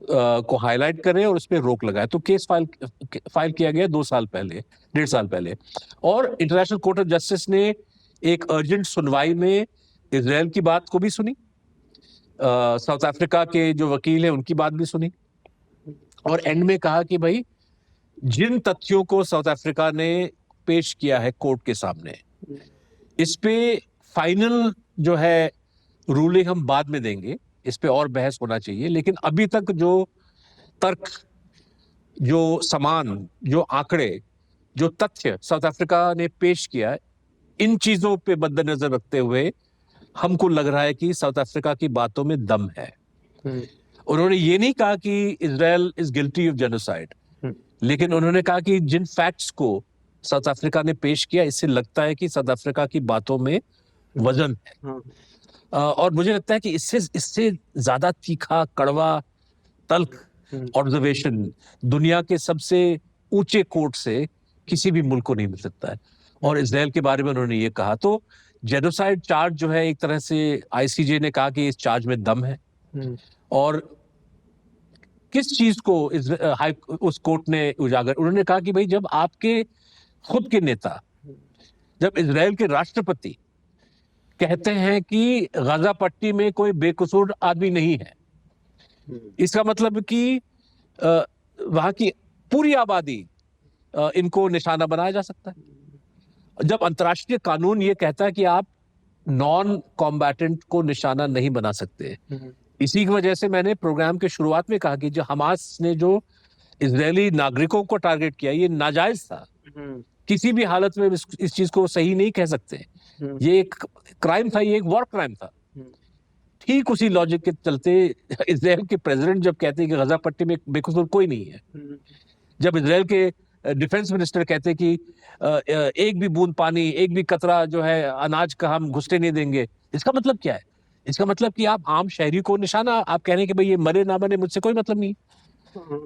Speaker 1: को हाईलाइट करे और उस पर रोक लगाए। तो केस फाइल किया गया 1.5 साल पहले, और इंटरनेशनल कोर्ट ऑफ जस्टिस ने एक अर्जेंट सुनवाई में इजराइल की बात को भी सुनी, साउथ अफ्रीका के जो वकील हैं उनकी बात भी सुनी, और एंड में कहा कि भाई जिन तथ्यों को साउथ अफ्रीका ने पेश किया है कोर्ट के सामने, इस पे फाइनल जो है रूलिंग हम बाद में देंगे, इस पे और बहस होना चाहिए। लेकिन अभी तक जो तर्क, जो समान, जो आंकड़े, जो तथ्य साउथ अफ्रीका ने पेश किया, इन चीजों पे मद्देनजर रखते हुए हमको लग रहा है कि साउथ अफ्रीका की बातों में दम है। उन्होंने ये नहीं कहा कि Israel is guilty of genocide, लेकिन उन्होंने कहा कि जिन फैक्ट्स को साउथ अफ्रीका ने पेश किया, इससे लगता है कि साउथ अफ्रीका की बातों में वजन है। और मुझे लगता है कि इससे ज्यादा तीखा, कड़वा, तल्ख ऑब्जर्वेशन दुनिया के सबसे ऊंचे कोर्ट से किसी भी मुल्क को नहीं मिल सकता है। और इजराइल के बारे में उन्होंने ये कहा, तो जेनोसाइड चार्ज जो है, एक तरह से आईसीजे ने कहा कि इस चार्ज में दम है। और किस चीज को उस कोर्ट ने उजागर, उन्होंने कहा कि भाई जब आपके खुद के नेता, जब इजराइल के राष्ट्रपति कहते हैं कि गाजा पट्टी में कोई बेकसूर आदमी नहीं है, इसका मतलब कि वहां की पूरी आबादी इनको निशाना बनाया जा सकता है। जब अंतर्राष्ट्रीय कानून ये कहता है कि आप नॉन कॉम्बैटेंट को निशाना नहीं बना सकते, इसी की वजह से मैंने प्रोग्राम के शुरुआत में कहा कि जो हमास ने जो इजरायली नागरिकों को टारगेट किया, ये नाजायज था। किसी भी हालत में इस चीज को सही नहीं कह सकते। ये एक क्राइम था, ये एक वॉर क्राइम था। ठीक उसी लॉजिक के चलते इजराइल के प्रेसिडेंट जब कहते हैं कि गजा पट्टी में बेकसूर कोई नहीं है, जब इजराइल के डिफेंस मिनिस्टर कहते हैं कि एक भी बूंद पानी, एक भी कतरा जो है अनाज का हम घुसने नहीं देंगे, इसका मतलब क्या है? इसका मतलब कि आप आम शहरी को निशाना, आप कह रहे हैं कि भाई ये मरे ना मरे मुझसे कोई मतलब नहीं।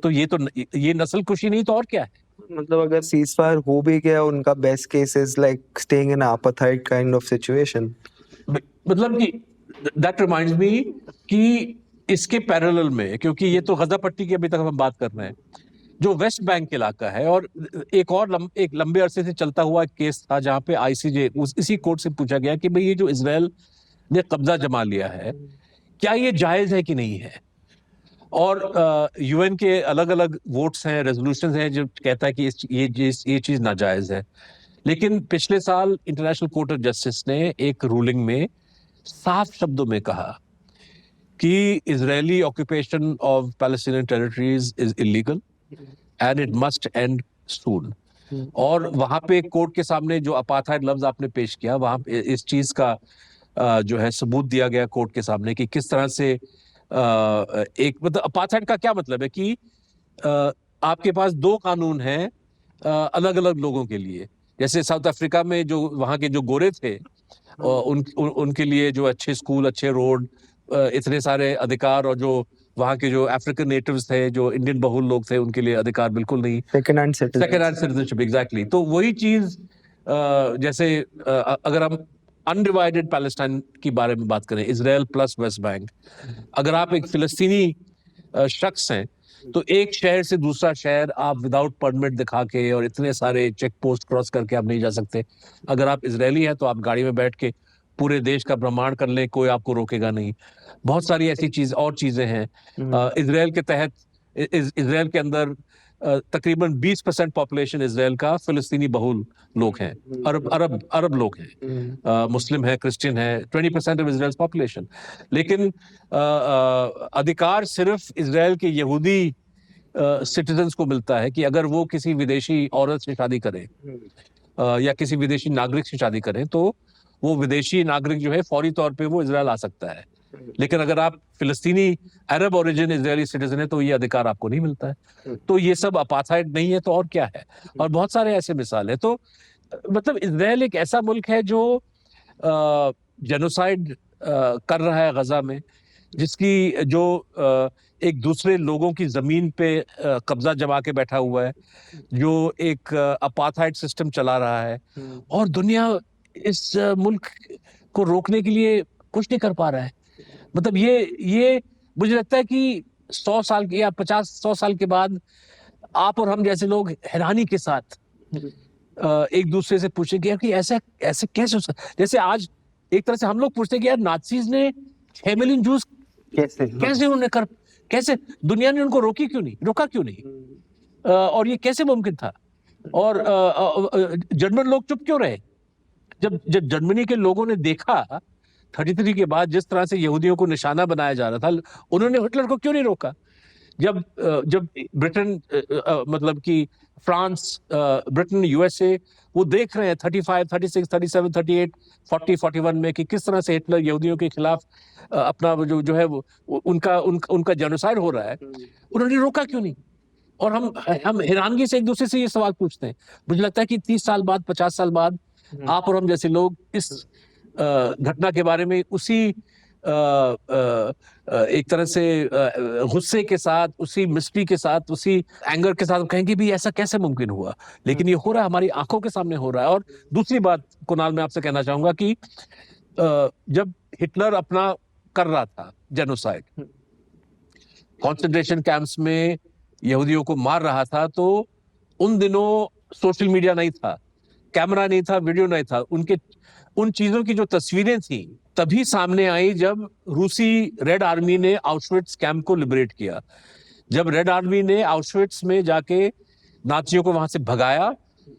Speaker 1: तो ये नस्ल खुशी नहीं तो और क्या है?
Speaker 3: मतलब अगर सीज फायर हो भी गया, उनका best case is like staying in apartheid kind of situation.
Speaker 1: मतलब कि दैट रिमाइंड्स मी कि इसके पैरेलल में, क्योंकि ये तो गजा पट्टी की अभी तक हम बात कर रहे हैं, जो वेस्ट बैंक इलाका है, और एक लंबे अरसे से चलता हुआ केस था जहां पे आईसीजे इसी कोर्ट से पूछा गया कि भाई ये जो इजराइल ने कब्जा जमा लिया है, क्या ये जायज है कि नहीं है? और यूएन के अलग अलग वोट्स हैं, रेजोल्यूशंस हैं जो कहता है कि ये चीज नाजायज है। लेकिन पिछले साल इंटरनेशनल कोर्ट ऑफ जस्टिस ने एक रूलिंग में साफ शब्दों में कहा कि Israeli occupation of Palestinian territories is illegal and it must and soon. और वहां पे कोर्ट के सामने जो अपार्थाइड लफ्ज आपने पेश किया, वहां पे इस चीज का जो है सबूत दिया गया कोर्ट के सामने कि किस तरह से एक, मतलब अपार्थाइड का क्या मतलब है कि आपके पास दो कानून हैं अलग अलग लोगों के लिए। जैसे साउथ अफ्रीका में जो वहां के जो गोरे थे, उनके लिए जो अच्छे स्कूल, अच्छे रोड, इतने सारे अधिकार, और जो वहां के जो अफ्रीकन नेटिव्स थे, जो इंडियन बहुल लोग थे, उनके लिए अधिकार बिल्कुल नहीं। Second hand citizenship, exactly. तो वही चीज जैसे अगर हम अनडिवाइडेड पैलेस्टाइन की बारे में बात करें, इजराइल प्लस वेस्ट बैंक, अगर आप एक फिलिस्तीनी शख्स हैं तो एक शहर से दूसरा शहर आप विदाउट परमिट दिखा के और इतने सारे चेक पोस्ट क्रॉस करके आप नहीं जा सकते। अगर आप इजरायली हैं तो आप गाड़ी में बैठ के पूरे देश का भ्रमण कर लें, कोई आपको रोकेगा नहीं। बहुत सारी ऐसी और चीजें हैं। इजराइल के तहत, इजराइल के अंदर तकरीबन 20% पॉपुलेशन इजराइल का फिलिस्तीनी बहुल लोग हैं, अरब लोग हैं, मुस्लिम है, क्रिश्चियन है, 20% ऑफ इजराइल पॉपुलेशन। लेकिन अधिकार सिर्फ इजराइल के यहूदी सिटीजन्स को मिलता है कि अगर वो किसी विदेशी औरत से शादी करें या किसी विदेशी नागरिक से शादी करें, तो वो विदेशी नागरिक जो है फौरी तौर पे वो इजराइल आ सकता है। लेकिन अगर आप फिलिस्तीनी अरब ओरिजिन इजरायली सिटीजन है तो ये अधिकार आपको नहीं मिलता है। तो ये सब अपार्थाइड नहीं है तो और क्या है? और बहुत सारे ऐसे मिसाल है। तो मतलब इजराइल एक ऐसा मुल्क है जो जेनोसाइड कर रहा है गजा में, जिसकी जो एक दूसरे लोगों की जमीन पे कब्जा जमा के बैठा हुआ है, जो एक अपार्थाइड सिस्टम चला रहा है, और दुनिया इस मुल्क को रोकने के लिए कुछ नहीं कर पा रहा है। मतलब ये मुझे लगता है कि 100 साल के या 50-100 साल के बाद आप और हम जैसे लोग हैरानी के साथ एक दूसरे से पूछेंगे कि ऐसे कैसे हो सकता। जैसे आज एक तरह से हम लोग पूछते हैं कि यार नाज़ीज़ ने 6 मिलियन जूस कैसे उन्होंने कैसे दुनिया ने उनको रोका क्यों नहीं? और ये कैसे मुमकिन था? और जर्मन लोग चुप क्यों रहे? जब जर्मनी के लोगों ने देखा 33 के बाद जिस तरह से यहूदियों को निशाना बनाया जा रहा था, उन्होंने हिटलर को क्यों नहीं रोका? जब ब्रिटेन, मतलब कि फ्रांस, ब्रिटेन, यूएसए, वो देख रहे हैं 35, 36, 37, 38, 40, 41 में कि किस तरह से हिटलर यहूदियों के खिलाफ अपना जो है उनका जेनोसाइड हो रहा है, उन्होंने रोका क्यों नहीं? और हम हैरानगी से एक दूसरे से ये सवाल पूछते हैं। मुझे लगता है कि 30 साल बाद, 50 साल बाद आप और हम जैसे लोग इस घटना के बारे में उसी एक तरह से गुस्से के साथ, उसी मिस्ट्री के साथ, उसी एंगर के साथ कहेंगे भी ऐसा कैसे मुमकिन हुआ, लेकिन ये हो रहा है, हमारी आंखों के सामने हो रहा है। और दूसरी बात कुणाल, मैं आपसे कहना चाहूंगा कि जब हिटलर अपना कर रहा था जेनोसाइड, कॉन्सेंट्रेशन कैंप्स में यहूदियों को मार रहा था, तो उन दिनों सोशल मीडिया नहीं था, कैमरा नहीं था, वीडियो नहीं था। उन चीजों की जो तस्वीरें थी तभी सामने आई जब रूसी रेड आर्मी ने आउटशविट्स कैंप को लिबरेट किया। जब रेड आर्मी ने आउटशविट्स में जाके नाजियों को वहां से भगाया,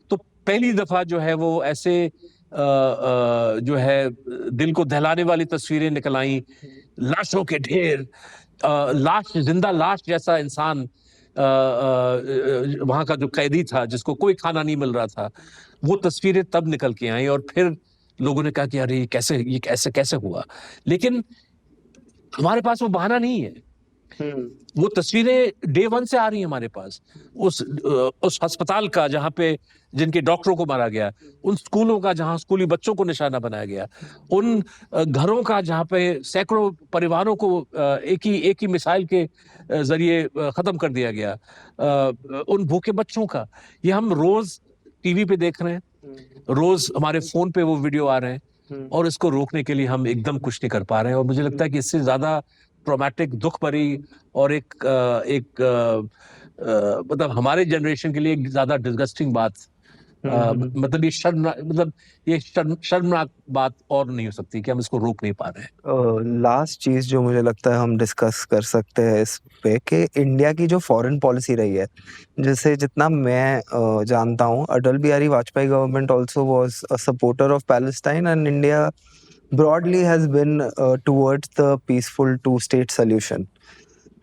Speaker 1: तो पहली दफा जो है वो ऐसे जो है दिल को दहलाने वाली तस्वीरें निकल आई, लाशों के ढेर, लाश, जिंदा लाश जैसा इंसान, वहां का जो कैदी था जिसको कोई खाना नहीं मिल रहा था, वो तस्वीरें तब निकल के आई। और फिर लोगों ने कहा कि अरे ये कैसे हुआ। लेकिन हमारे पास वो बहाना नहीं है, वो तस्वीरें डे 1 से आ रही हैं हमारे पास। उस अस्पताल का जहां पे जिनके डॉक्टरों को मारा गया, उन स्कूलों का जहां स्कूली बच्चों को निशाना बनाया गया, उन घरों का जहां पे सैकड़ों परिवारों को एक ही मिसाइल के जरिए खत्म कर दिया गया, उन भूखे बच्चों का, ये हम रोज टीवी पे देख रहे हैं, रोज हमारे फोन पे वो वीडियो आ रहे हैं, और इसको रोकने के लिए हम एकदम कुछ नहीं कर पा रहे हैं। और मुझे लगता है कि इससे ज्यादा ट्रॉमेटिक, दुख भरी और मतलब हमारे जनरेशन के लिए एक ज्यादा डिस्गस्टिंग बात, मतलब ये शर्मनाक बात और नहीं हो सकती कि हम इसको रोक नहीं पा रहे हैं।
Speaker 3: लास्ट चीज जो मुझे लगता है हम डिस्कस कर सकते हैं इस पे, कि इंडिया की जो फॉरेन पॉलिसी रही है, जैसे जितना मैं जानता हूँ, Atal Bihari Vajpayee government also was a supporter of Palestine, and India broadly has been towards the peaceful two-state solution.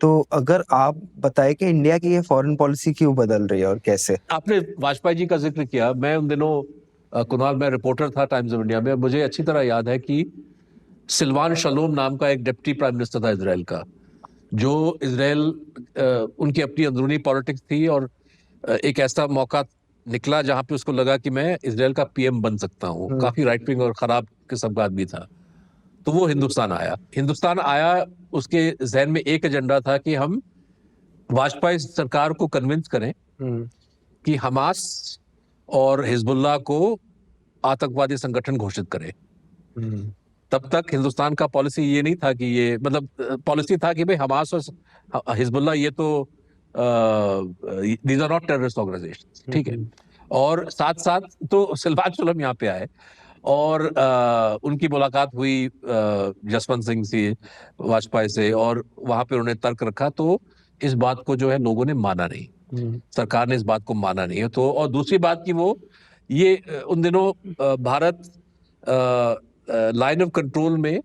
Speaker 3: तो अगर आप बताएं कि इंडिया की ये फॉरेन पॉलिसी क्यों बदल रही है और कैसे?
Speaker 1: आपने वाजपेयी जी का जिक्र किया। मैं उन दिनों कुणाल, मैं रिपोर्टर था टाइम्स ऑफ इंडिया में। मुझे अच्छी तरह याद है कि सिल्वान शलोम नाम का एक डिप्टी प्राइम मिनिस्टर था इजराइल का, जो इजराइल, उनकी अपनी अंदरूनी पॉलिटिक्स थी, और एक ऐसा मौका निकला जहां पे उसको लगा कि मैं इजराइल का पीएम बन सकता हूँ। काफी राइट विंग और खराब किस्म का आदमी था। तो वो हिंदुस्तान आया, उसके जहन में एक एजेंडा था कि हम वाजपेयी सरकार को कन्विंस करें कि हमास और हिजबुल्लाह को आतंकवादी संगठन घोषित करें। तब तक हिंदुस्तान का पॉलिसी ये नहीं था कि ये, मतलब पॉलिसी था कि भाई हमास और हिजबुल्लाह ये तो these are not terrorist organisation, ठीक है। और साथ साथ तो सिल्वान शलोम यहाँ पे आए, और उनकी मुलाकात हुई जसवंत सिंह से, वाजपेयी से, और वहां पे उन्होंने तर्क रखा। तो इस बात को जो है लोगों ने माना नहीं, सरकार ने इस बात को माना नहीं है। तो और दूसरी बात कि वो ये उन दिनों भारत लाइन ऑफ कंट्रोल में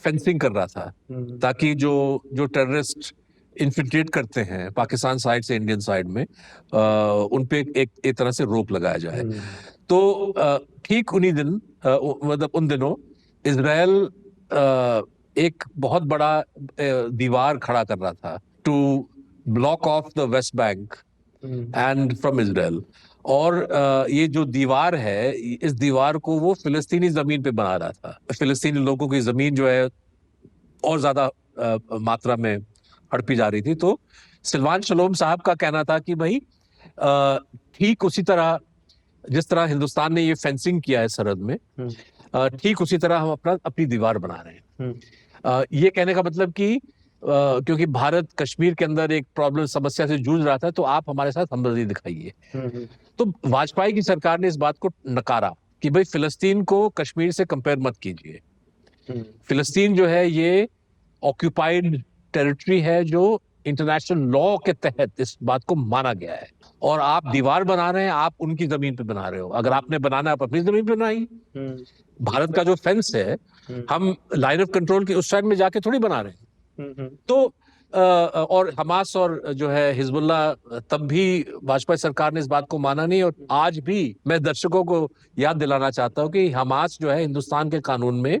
Speaker 1: फेंसिंग कर रहा था, ताकि जो टेररिस्ट इन्फिल्ट्रेट करते हैं पाकिस्तान साइड से इंडियन साइड में, उन पे एक तरह से रोक लगाया जाए। तो ठीक उन्हीं दिन, मतलब उन दिनों इजराइल एक बहुत बड़ा दीवार खड़ा कर रहा था to block of the West Bank and from Israel. और ये जो दीवार है, इस दीवार को वो फिलिस्तीनी जमीन पे बना रहा था। फिलिस्तीनी लोगों की जमीन जो है और ज्यादा मात्रा में हड़पी जा रही थी। तो सिल्वान शलोम साहब का कहना था कि भाई ठीक उसी तरह जिस तरह हिंदुस्तान ने ये फेंसिंग किया है सरहद में, ठीक उसी तरह हम अपनी दीवार बना रहे हैं। ये कहने का मतलब कि क्योंकि भारत कश्मीर के अंदर एक प्रॉब्लम, समस्या से जूझ रहा था, तो आप हमारे साथ हमदर्दी दिखाइए। तो वाजपेयी की सरकार ने इस बात को नकारा कि भाई फिलिस्तीन को कश्मीर से कंपेयर मत कीजिए। फिलिस्तीन जो है ये ऑक्यूपाइड टेरिटरी है, जो इंटरनेशनल लॉ के तहत इस बात को माना गया है। और आप दीवार बना रहे हैं, आप उनकी जमीन पे बना रहे हो। अगर आपने बनाना है, आप अपनी जमीन पे बनाइए। भारत का जो फेंस है, हम लाइन ऑफ कंट्रोल की उस साइड में जाके थोड़ी बना रहे हैं। तो और हमास और जो है हिजबुल्लाह, तब भी वाजपेयी सरकार ने इस बात को माना नहीं। और आज भी मैं दर्शकों को याद दिलाना चाहता हूं कि हमास जो है हिंदुस्तान के कानून में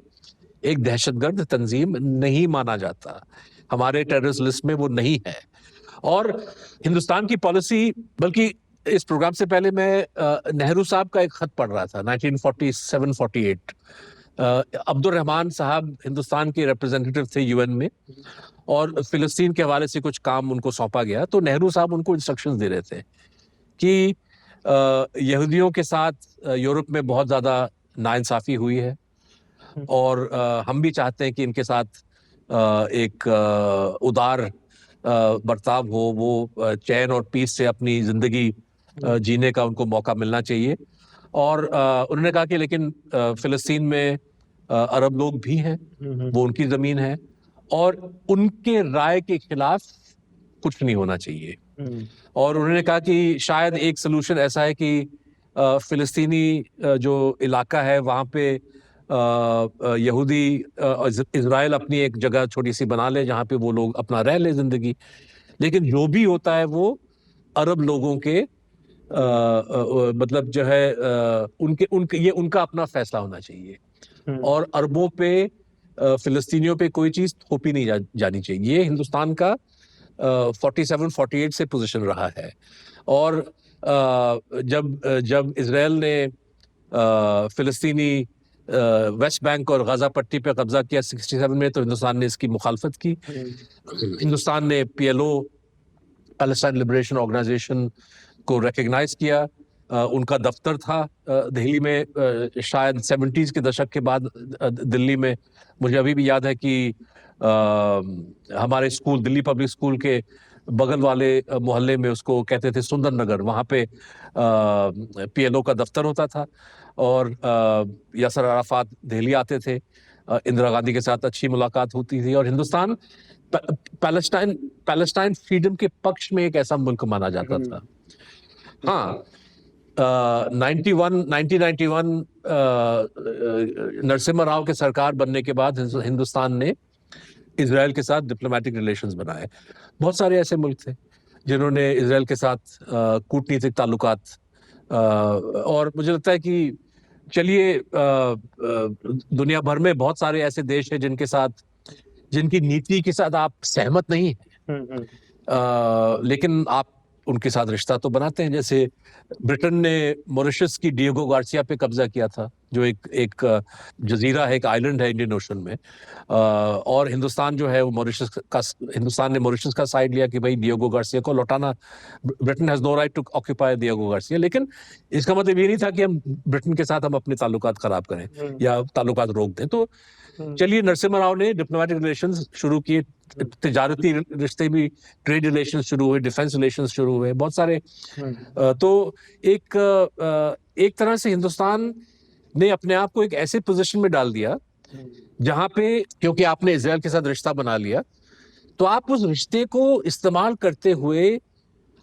Speaker 1: एक दहशतगर्द तंजीम नहीं माना जाता, हमारे टेररिस्ट लिस्ट में वो नहीं है। और हिंदुस्तान की पॉलिसी, बल्कि इस प्रोग्राम से पहले मैं नेहरू साहब का एक खत पढ़ रहा था 1947-48, अब्दुल रहमान साहब हिंदुस्तान के रिप्रेजेंटेटिव थे यूएन में, और फिलिस्तीन के हवाले से कुछ काम उनको सौंपा गया, तो नेहरू साहब उनको इंस्ट्रक्शंस दे रहे थे कि यहूदियों के साथ यूरोप में बहुत ज़्यादा नाइंसाफ़ी हुई है, और हम भी चाहते हैं कि इनके साथ एक उदार बर्ताव हो, वो चैन और पीस से अपनी ज़िंदगी जीने का उनको मौका मिलना चाहिए। और उन्होंने कहा कि लेकिन फिलिस्तीन में अरब लोग भी हैं, वो उनकी ज़मीन है, और उनके राय के खिलाफ कुछ नहीं होना चाहिए। और उन्होंने कहा कि शायद एक सलूशन ऐसा है कि फिलिस्तीनी जो इलाका है वहाँ पे यहूदी इज़राइल अपनी एक जगह छोटी सी बना ले जहाँ पे वो लोग अपना रह ले ज़िंदगी, लेकिन जो भी होता है वो अरब लोगों के मतलब जो है उनके ये उनका अपना फैसला होना चाहिए, और अरबों पे फिलिस्तीनियों पे कोई चीज़ थोपी नहीं जानी चाहिए। ये हिंदुस्तान का 47-48 से पोजीशन रहा है। और जब इज़राइल ने फिलिस्तीनी वेस्ट बैंक और गाजा पट्टी पे कब्जा किया 67 में, तो हिंदुस्तान ने इसकी मुखालफत की। हिंदुस्तान ने PLO, पैलेस्टाइन लिबरेशन ऑर्गेनाइजेशन को रिकग्नाइज किया। उनका दफ्तर था दिल्ली में, शायद 70s के दशक के बाद दिल्ली में। मुझे अभी भी याद है कि हमारे स्कूल, दिल्ली पब्लिक स्कूल के बगल वाले मोहल्ले में उसको कहते थे सुंदर नगर, वहाँ पे PLO का दफ्तर होता था, और यासर अराफात दिल्ली आते थे, इंदिरा गांधी के साथ अच्छी मुलाकात होती थी, और हिंदुस्तान पैलेस्टाइन फ्रीडम के पक्ष में एक ऐसा मुल्क माना जाता था। हाँ, 1991 नरसिम्हा राव के सरकार बनने के बाद हिंदुस्तान ने इजराइल के साथ डिप्लोमेटिक रिलेशंस बनाए। बहुत सारे ऐसे मुल्क थे जिन्होंने इजराइल के साथ कूटनीतिक ताल्लुकात, और मुझे लगता है कि चलिए दुनिया भर में बहुत सारे ऐसे देश हैं जिनकी नीति के साथ आप सहमत नहीं हैं, लेकिन आप उनके साथ रिश्ता तो बनाते हैं। जैसे ब्रिटेन ने मॉरिशस की डिएगो गार्सिया पे कब्जा किया था, जो एक जजीरा है, एक आइलैंड है इंडियन ओशन में, और हिंदुस्तान जो है वो हिंदुस्तान ने मॉरिशस का साइड लिया कि भाई डिएगो गार्सिया को लौटाना, Britain has no right to occupy Diego Garcia. लेकिन इसका मतलब ये नहीं था कि हम ब्रिटेन के साथ हम अपने ताल्लुकात खराब करें या ताल्लुकात रोक दें। तो चलिए, नरसिम्हा राव ने डिप्लोमेटिक रिलेशंस शुरू किए, तिजारती रिश्ते भी, ट्रेड रिलेशंस शुरू हुए, डिफेंस रिलेशंस शुरू हुए, बहुत सारे। तो एक तरह से हिंदुस्तान ने अपने आप को एक ऐसे पोजीशन में डाल दिया जहां पे, क्योंकि आपने इजराइल के साथ रिश्ता बना लिया, तो आप उस रिश्ते को इस्तेमाल करते हुए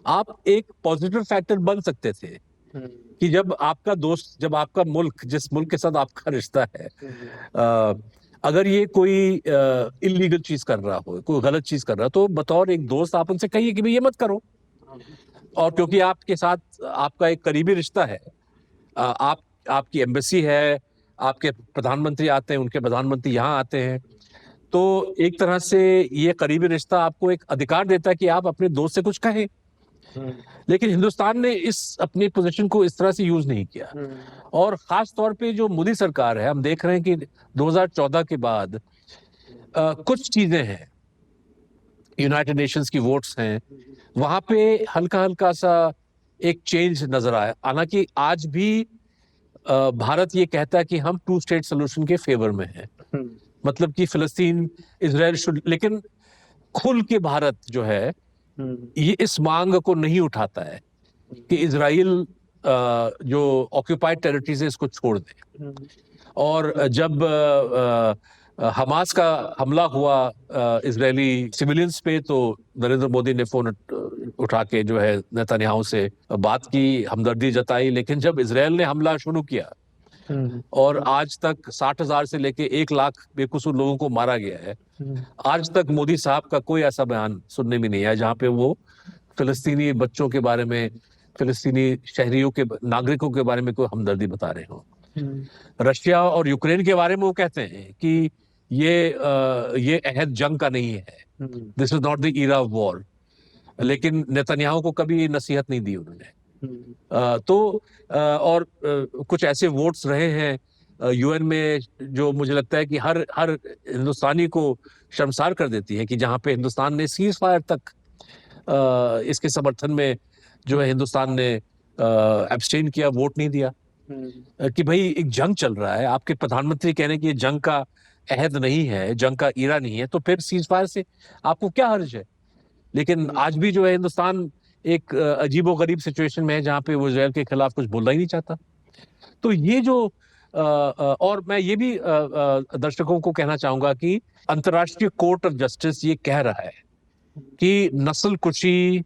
Speaker 1: आप एक पॉजिटिव फैक्टर बन सकते थे कि जब आपका दोस्त, जब आपका मुल्क, जिस मुल्क के साथ आपका रिश्ता है, अगर ये कोई इलीगल चीज कर रहा हो, कोई गलत चीज कर रहा हो, तो बतौर एक दोस्त आप उनसे कहिए कि भाई ये मत करो। और क्योंकि आपके साथ आपका एक करीबी रिश्ता है, आपकी एम्बेसी है, आपके प्रधानमंत्री आते हैं, उनके प्रधानमंत्री यहाँ आते हैं, तो एक तरह से ये करीबी रिश्ता आपको एक अधिकार देता है कि आप अपने दोस्त से कुछ कहें। लेकिन हिंदुस्तान ने इस अपनी पोजीशन को इस तरह से यूज नहीं किया। और खास तौर पे जो मोदी सरकार है, हम देख रहे हैं कि 2014 के बाद कुछ चीजें हैं, यूनाइटेड नेशंस की वोट्स हैं, वहां पे हल्का हल्का सा एक चेंज नजर आया। हालांकि आज भी भारत ये कहता है कि हम 2 स्टेट सोल्यूशन के फेवर में है, मतलब कि फिलिस्तीन इजराइल शुड, लेकिन खुल के भारत जो है ये इस मांग को नहीं उठाता है कि इजराइल जो ऑक्यूपाइड टेरिटरीज है इसको छोड़ दे। और जब हमास का हमला हुआ इजरायली सिविलियंस पे, तो नरेंद्र मोदी ने फोन उठा के जो है नेतन्याहू से बात की, हमदर्दी जताई। लेकिन जब इजराइल ने हमला शुरू किया और आज तक 60,000 से लेके 1 लाख बेकसूर लोगों को मारा गया है, आज तक मोदी साहब का कोई ऐसा बयान सुनने में नहीं आया जहां पे वो फिलिस्तीनी बच्चों के बारे में, फिलिस्तीनी शहरियों के, नागरिकों के बारे में कोई हमदर्दी बता रहे हो। रशिया और यूक्रेन के बारे में वो कहते हैं कि ये अहद जंग का नहीं है, this is not the era of war. लेकिन नेतन्याहू को कभी नसीहत नहीं दी उन्होंने। और कुछ ऐसे वोट्स रहे हैं यूएन में, जो मुझे लगता है कि हर हर हिंदुस्तानी को शर्मसार कर देती है, कि जहां पे हिंदुस्तान ने सीज फायर तक इसके समर्थन में जो है हिंदुस्तान ने एब्सटेन किया, वोट नहीं दिया। कि भाई एक जंग चल रहा है, आपके प्रधानमंत्री कह रहे हैं कि ये जंग का अहद नहीं है, जंग का इरा नहीं है, तो फिर सीज फायर से आपको क्या हर्ज है? लेकिन आज भी जो है हिंदुस्तान एक अजीबोगरीब सिचुएशन में है, जहां पे वो इजराइल के खिलाफ कुछ बोलना ही नहीं चाहता। तो ये जो और मैं ये भी दर्शकों को कहना चाहूंगा कि अंतर्राष्ट्रीय कोर्ट ऑफ जस्टिस ये कह रहा है कि नस्ल कुशी,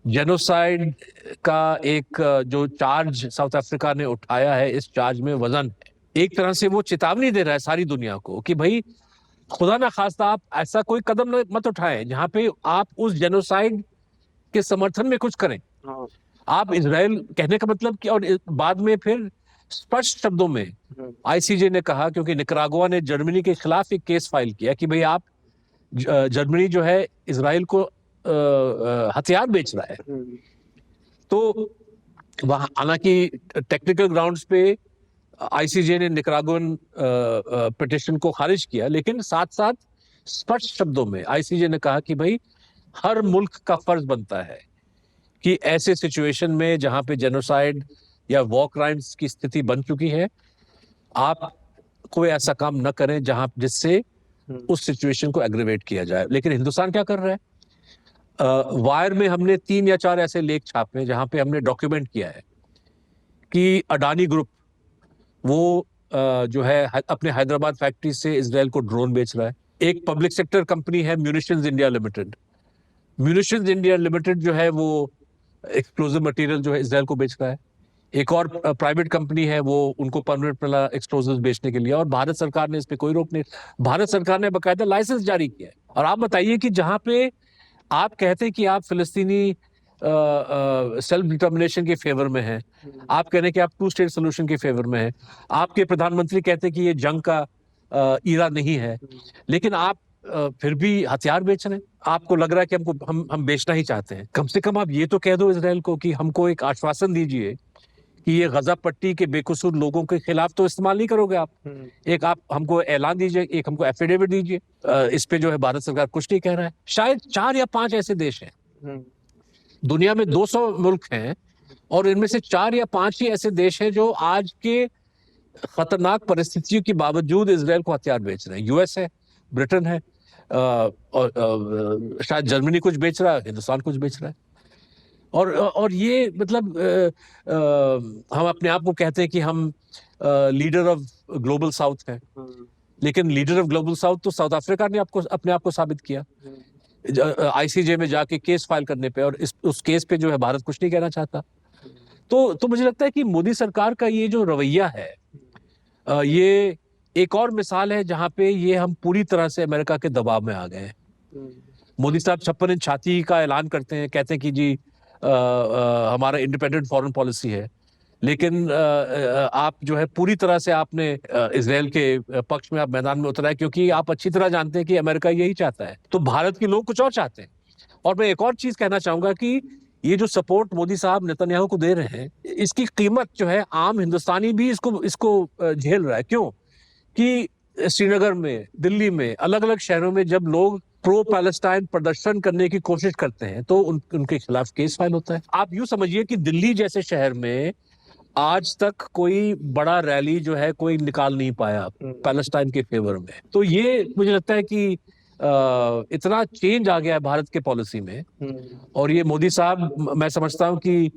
Speaker 1: जेनोसाइड का एक जो चार्ज साउथ अफ्रीका ने उठाया है, इस चार्ज में वजन है। एक तरह से वो चेतावनी दे रहा है सारी दुनिया को कि भाई खुदा ना खास्ता आप ऐसा कोई कदम मत उठाएं जहां पे आप उस जेनोसाइड के समर्थन में कुछ करें। आप इजराइल कहने का मतलब कि, और बाद में फिर स्पष्ट शब्दों में आईसीजे ने कहा, क्योंकि निकरागुआ ने जर्मनी के खिलाफ एक केस फाइल किया कि भाई आप जर्मनी जो है इजराइल को हथियार बेच रहा है। तो वहां हालांकि टेक्निकल ग्राउंड्स पे आईसीजे ने निकरागुअन पिटिशन को खारिज किया, लेकिन साथ साथ स्पष्ट शब्दों में आईसीजे ने कहा कि भाई हर मुल्क का फर्ज बनता है कि ऐसे सिचुएशन में जहां पे जेनोसाइड या वॉर क्राइम्स की स्थिति बन चुकी है, आप कोई ऐसा काम न करें जहां जिससे उस सिचुएशन को एग्रीवेट किया जाए। लेकिन हिंदुस्तान क्या कर रहा है? वायर में हमने 3 या 4 ऐसे लेख छापे जहां पे हमने डॉक्यूमेंट किया है कि अडानी ग्रुप वो जो है अपने हैदराबाद फैक्ट्री से इजराइल को ड्रोन बेच रहा है। एक पब्लिक सेक्टर कंपनी है munitions India limited. Munitions India limited जो है वो एक्सप्लोजिव मटेरियल जो है इजराइल को बेच रहा है। एक और प्राइवेट कंपनी है, वो उनको परमानेंट एक्सप्लोजिव्स बेचने के लिए, और भारत सरकार ने इस पे कोई रोक नहीं। भारत सरकार ने बकायदा लाइसेंस जारी किया है। और आप बताइए कि जहां पे आप कहते हैं कि आप फिलिस्तीनी सेल्फ डिटर्मिनेशन के फेवर में हैं, आप कह रहे हैं कि आप 2 स्टेट सोल्यूशन के फेवर में हैं, आपके प्रधानमंत्री कहते हैं कि ये जंग का इरा नहीं है, लेकिन आप फिर भी हथियार बेच रहे हैं। आपको लग रहा है कि हम बेचना ही चाहते हैं। कम से कम आप ये तो कह दो इजराइल को कि हमको एक आश्वासन दीजिए कि ये गजा पट्टी के बेकसूर लोगों के खिलाफ तो इस्तेमाल नहीं करोगे आप। एक आप हमको ऐलान दीजिए, एक हमको एफिडेविट दीजिए। इस पे जो है भारत सरकार कुछ नहीं कह रहा है। शायद 4 या 5 ऐसे देश हैं, दुनिया में 200 मुल्क हैं, और इनमें से 4 या 5 ही ऐसे देश हैं जो आज के खतरनाक परिस्थितियों के बावजूद इजराइल को हथियार बेच रहे हैं। यूएस है, ब्रिटेन है, और शायद जर्मनी कुछ बेच रहा है, हिंदुस्तान कुछ बेच रहा है। और ये मतलब हम अपने आप को कहते हैं कि हम लीडर ऑफ ग्लोबल साउथ हैं, लेकिन लीडर ऑफ ग्लोबल साउथ तो साउथ अफ्रीका ने अपने आप को साबित किया आईसीजे में जाके केस फाइल करने पे, और उस केस पे जो है भारत कुछ नहीं कहना चाहता। तो मुझे लगता है कि मोदी सरकार का ये जो रवैया है, ये एक और मिसाल है जहां पे ये हम पूरी तरह से अमेरिका के दबाव में आ गए हैं। मोदी साहब 56 इंच छाती का ऐलान करते हैं, कहते हैं कि जी हमारा इंडिपेंडेंट फॉरेन पॉलिसी है, लेकिन आप जो है पूरी तरह से आपने इजराइल के पक्ष में आप मैदान में उतरा है, क्योंकि आप अच्छी तरह जानते हैं कि अमेरिका यही चाहता है, तो भारत के लोग कुछ और चाहते हैं। और मैं एक और चीज कहना चाहूंगा कि ये जो सपोर्ट मोदी साहब नेतन्याहू को दे रहे हैं, इसकी कीमत जो है आम हिंदुस्तानी भी इसको झेल रहा है। क्यों? कि श्रीनगर में, दिल्ली में, अलग अलग शहरों में जब लोग प्रो पैलेस्टाइन प्रदर्शन करने की कोशिश करते हैं तो उनके खिलाफ केस फाइल होता है। आप यूं समझिए कि दिल्ली जैसे शहर में आज तक कोई बड़ा रैली जो है कोई निकाल नहीं पाया पैलेस्टाइन के फेवर में। तो ये मुझे लगता है कि इतना चेंज आ गया है भारत के पॉलिसी में, और ये मोदी साहब, मैं समझता हूं कि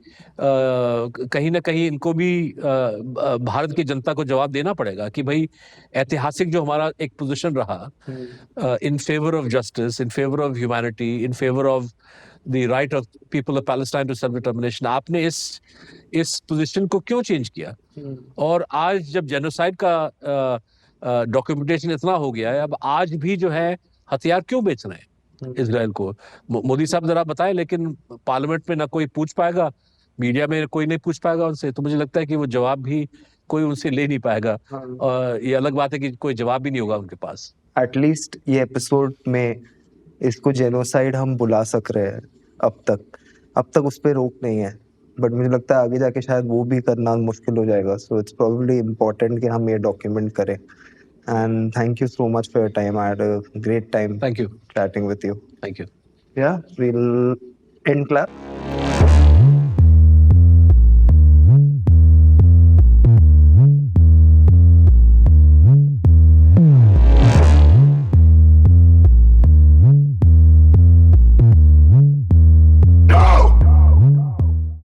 Speaker 1: कहीं ना कहीं इनको भी भारत की जनता को जवाब देना पड़ेगा कि भाई ऐतिहासिक जो हमारा एक पोजीशन रहा in favour of justice, in favour of humanity, in favour of the right of people of Palestine to self determination, आपने इस पोजीशन को क्यों चेंज किया? और आज जब जेनोसाइड का डॉक्यूमेंटेशन इतना हो गया है, अब आज भी जो है हथियार क्यों बेच रहे हैं इजराइल को? मोदी साहब जरा बताएं। लेकिन पार्लियामेंट में ना कोई पूछ पाएगा, मीडिया में कोई नहीं पूछ पाएगा उनसे, तो मुझे लगता है कि वो जवाब भी कोई उनसे ले नहीं पाएगा। और ये अलग बात है कि कोई जवाब भी नहीं होगा उनके पास।
Speaker 3: एटलीस्ट ये एपिसोड में इसको जेनोसाइड हम बुला सक रहे हैं। अब तक उस पर रोक नहीं है, बट मुझे लगता है आगे जाके शायद वो भी करना मुश्किल हो जाएगा. सो इट्स प्रोबेबली इम्पोर्टेंट कि हम ये डॉक्यूमेंट करें. And thank you so much for your time. I had a great time
Speaker 1: Thank you.
Speaker 3: chatting with you.
Speaker 1: Thank you.
Speaker 3: Yeah, we'll end clap.